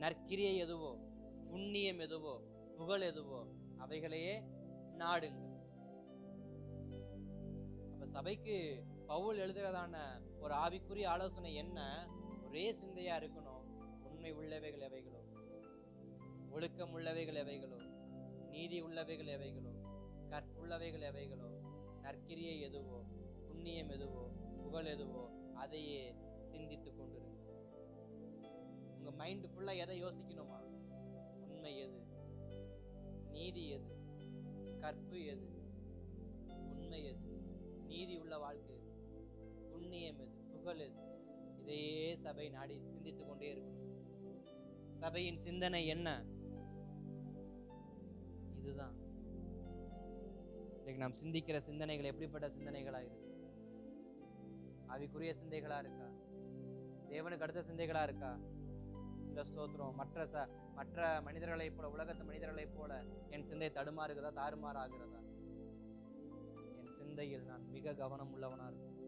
நற்கிரியை எதுவோ, புண்ணியம் எதுவோ, புகழ் எதுவோ, அவைகளையே நாடுங்க. அப்ப சபைக்கு பவுல் எழுதுறதான ஒரு ஆவிக்குரிய ஆலோசனை என்ன? ஒரே சிந்தையா இருக்கணும். உண்மை உள்ளவைகள் எவைகளோ, ஒழுக்கம் உள்ளவைகள் எவைகளோ, நீதி உள்ளவைகள் எவைகளோ, கற்புள்ளவைகள் எவைகளோ, நற்கிரியை எதுவோ, புண்ணியம் எதுவோ, புகழ் எதுவோ, அதையே சிந்தித்துக் கொண்டிருங்க. உங்க மைண்ட் ஃபுல்லா எதை யோசிக்கணுமா? உண்மை எது, நீதி எது, கற்பு எது, உண்மை எது, நீதி உள்ள வாழ்க்கை, புண்ணியம் எது, புகழ் எது, இதையே சபை நாடி சிந்தித்துக் கொண்டே இருக்கணும். சபையின் சிந்தனை என்ன? இதுதான். நாம் சிந்திக்கிற சிந்தனைகள் எப்படிப்பட்ட சிந்தனைகளா இருக்கு? ஆவிக்குரிய சிந்தைகளா இருக்கா? தேவனுக்கு அடுத்த சிந்தைகளா இருக்கா? இல்ல ஸ்தோத்திரம். மற்ற மனிதர்களைப் போல, உலகத்து மனிதர்களைப் போல என் சிந்தை தடுமாறுகிறதா, தாறுமாறாகிறதா? என் சிந்தையில் நான் மிக கவனம் உள்ளவனா இருக்கும்.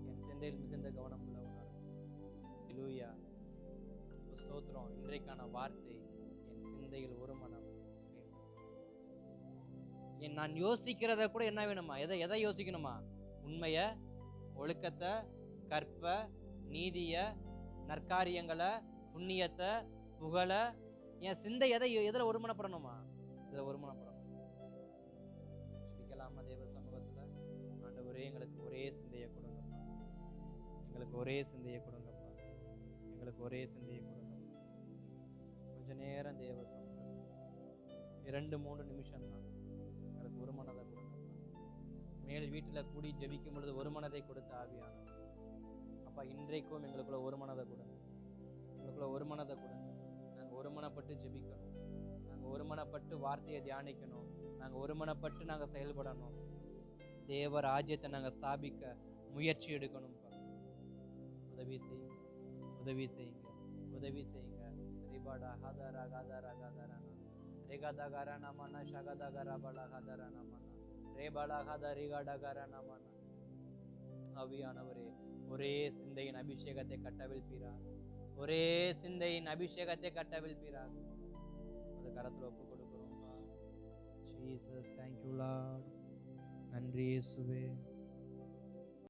என் சிந்தையில் மிகுந்த கவனம் உள்ளவனா இருக்கும். ஹல்லேலூயா. ஸ்தோத்திரம். இன்றைக்கான வார்த்தை, என் சிந்தையில் ஒரு மனம் வேண்டும். நான் யோசிக்கிறத கூட என்ன வேணுமா? எதை யோசிக்கணுமா? உண்மைய, ஒழுக்கத்தை, கற்ப, நீதிய, நற்காரியங்களை, புண்ணியத்தை, புகழ. என் சிந்தை எதுல ஒருமனப்படணுமா? இதுல ஒருமனப்படணும். ஜெபிக்கலாமா தேவ சமூகத்துல? ஆண்டவரே, எங்களுக்கு ஒரே சிந்தையை கொடுங்கப்பா. எங்களுக்கு ஒரே சிந்தையை கொடுங்கப்பா. எங்களுக்கு ஒரே சிந்தையை கொடுங்கப்பா. கொஞ்ச நேரம் தேவ சமூகத்துல 2-3 நிமிஷம் தான் எங்களுக்கு ஒரு மனதை கொடுங்கப்பா. மேல் வீட்டுல கூடி ஜெபிக்கும் பொழுது ஒரு மனதை கொடுத்த ஆவியானவர் அப்பா, இன்றைக்கும் எங்களுக்குள்ள ஒரு மனதை கொடுங்க. எங்களுக்குள்ள ஒரு மனதை கொடுங்க. நாங்கள் ஒருமனப்பட்டு ஜெபிக்கணும். நாங்கள் ஒருமனப்பட்டு வார்த்தையை தியானிக்கணும். நாங்கள் ஒருமனப்பட்டு நாங்கள் செயல்படணும். தேவ ராஜ்யத்தை நாங்கள் ஸ்தாபிக்க முயற்சி எடுக்கணும்ப்பா. உதவி செய்யுங்க, உதவி செய்யுங்க, உதவி செய்யுங்க. ரிபாடா ஹதரா கதரா கதரானா ரேகதகரா மன ஷகதகரா பலா ஹதரானா மன ரேபலா ஹதரிகடா கரனா மன. ஆவியானவரே, ஒரே சிந்தையின் அபிஷேகத்தை கட்டவிழ்ப்பீராக. ஒரே சிந்தையின் அபிஷேகத்தை கட்டவிழ்ப்பீராக. அது கரத்தில் ஒப்பு கொடுக்கிறோம். Jesus, thank you Lord. நன்றி இயேசுவே.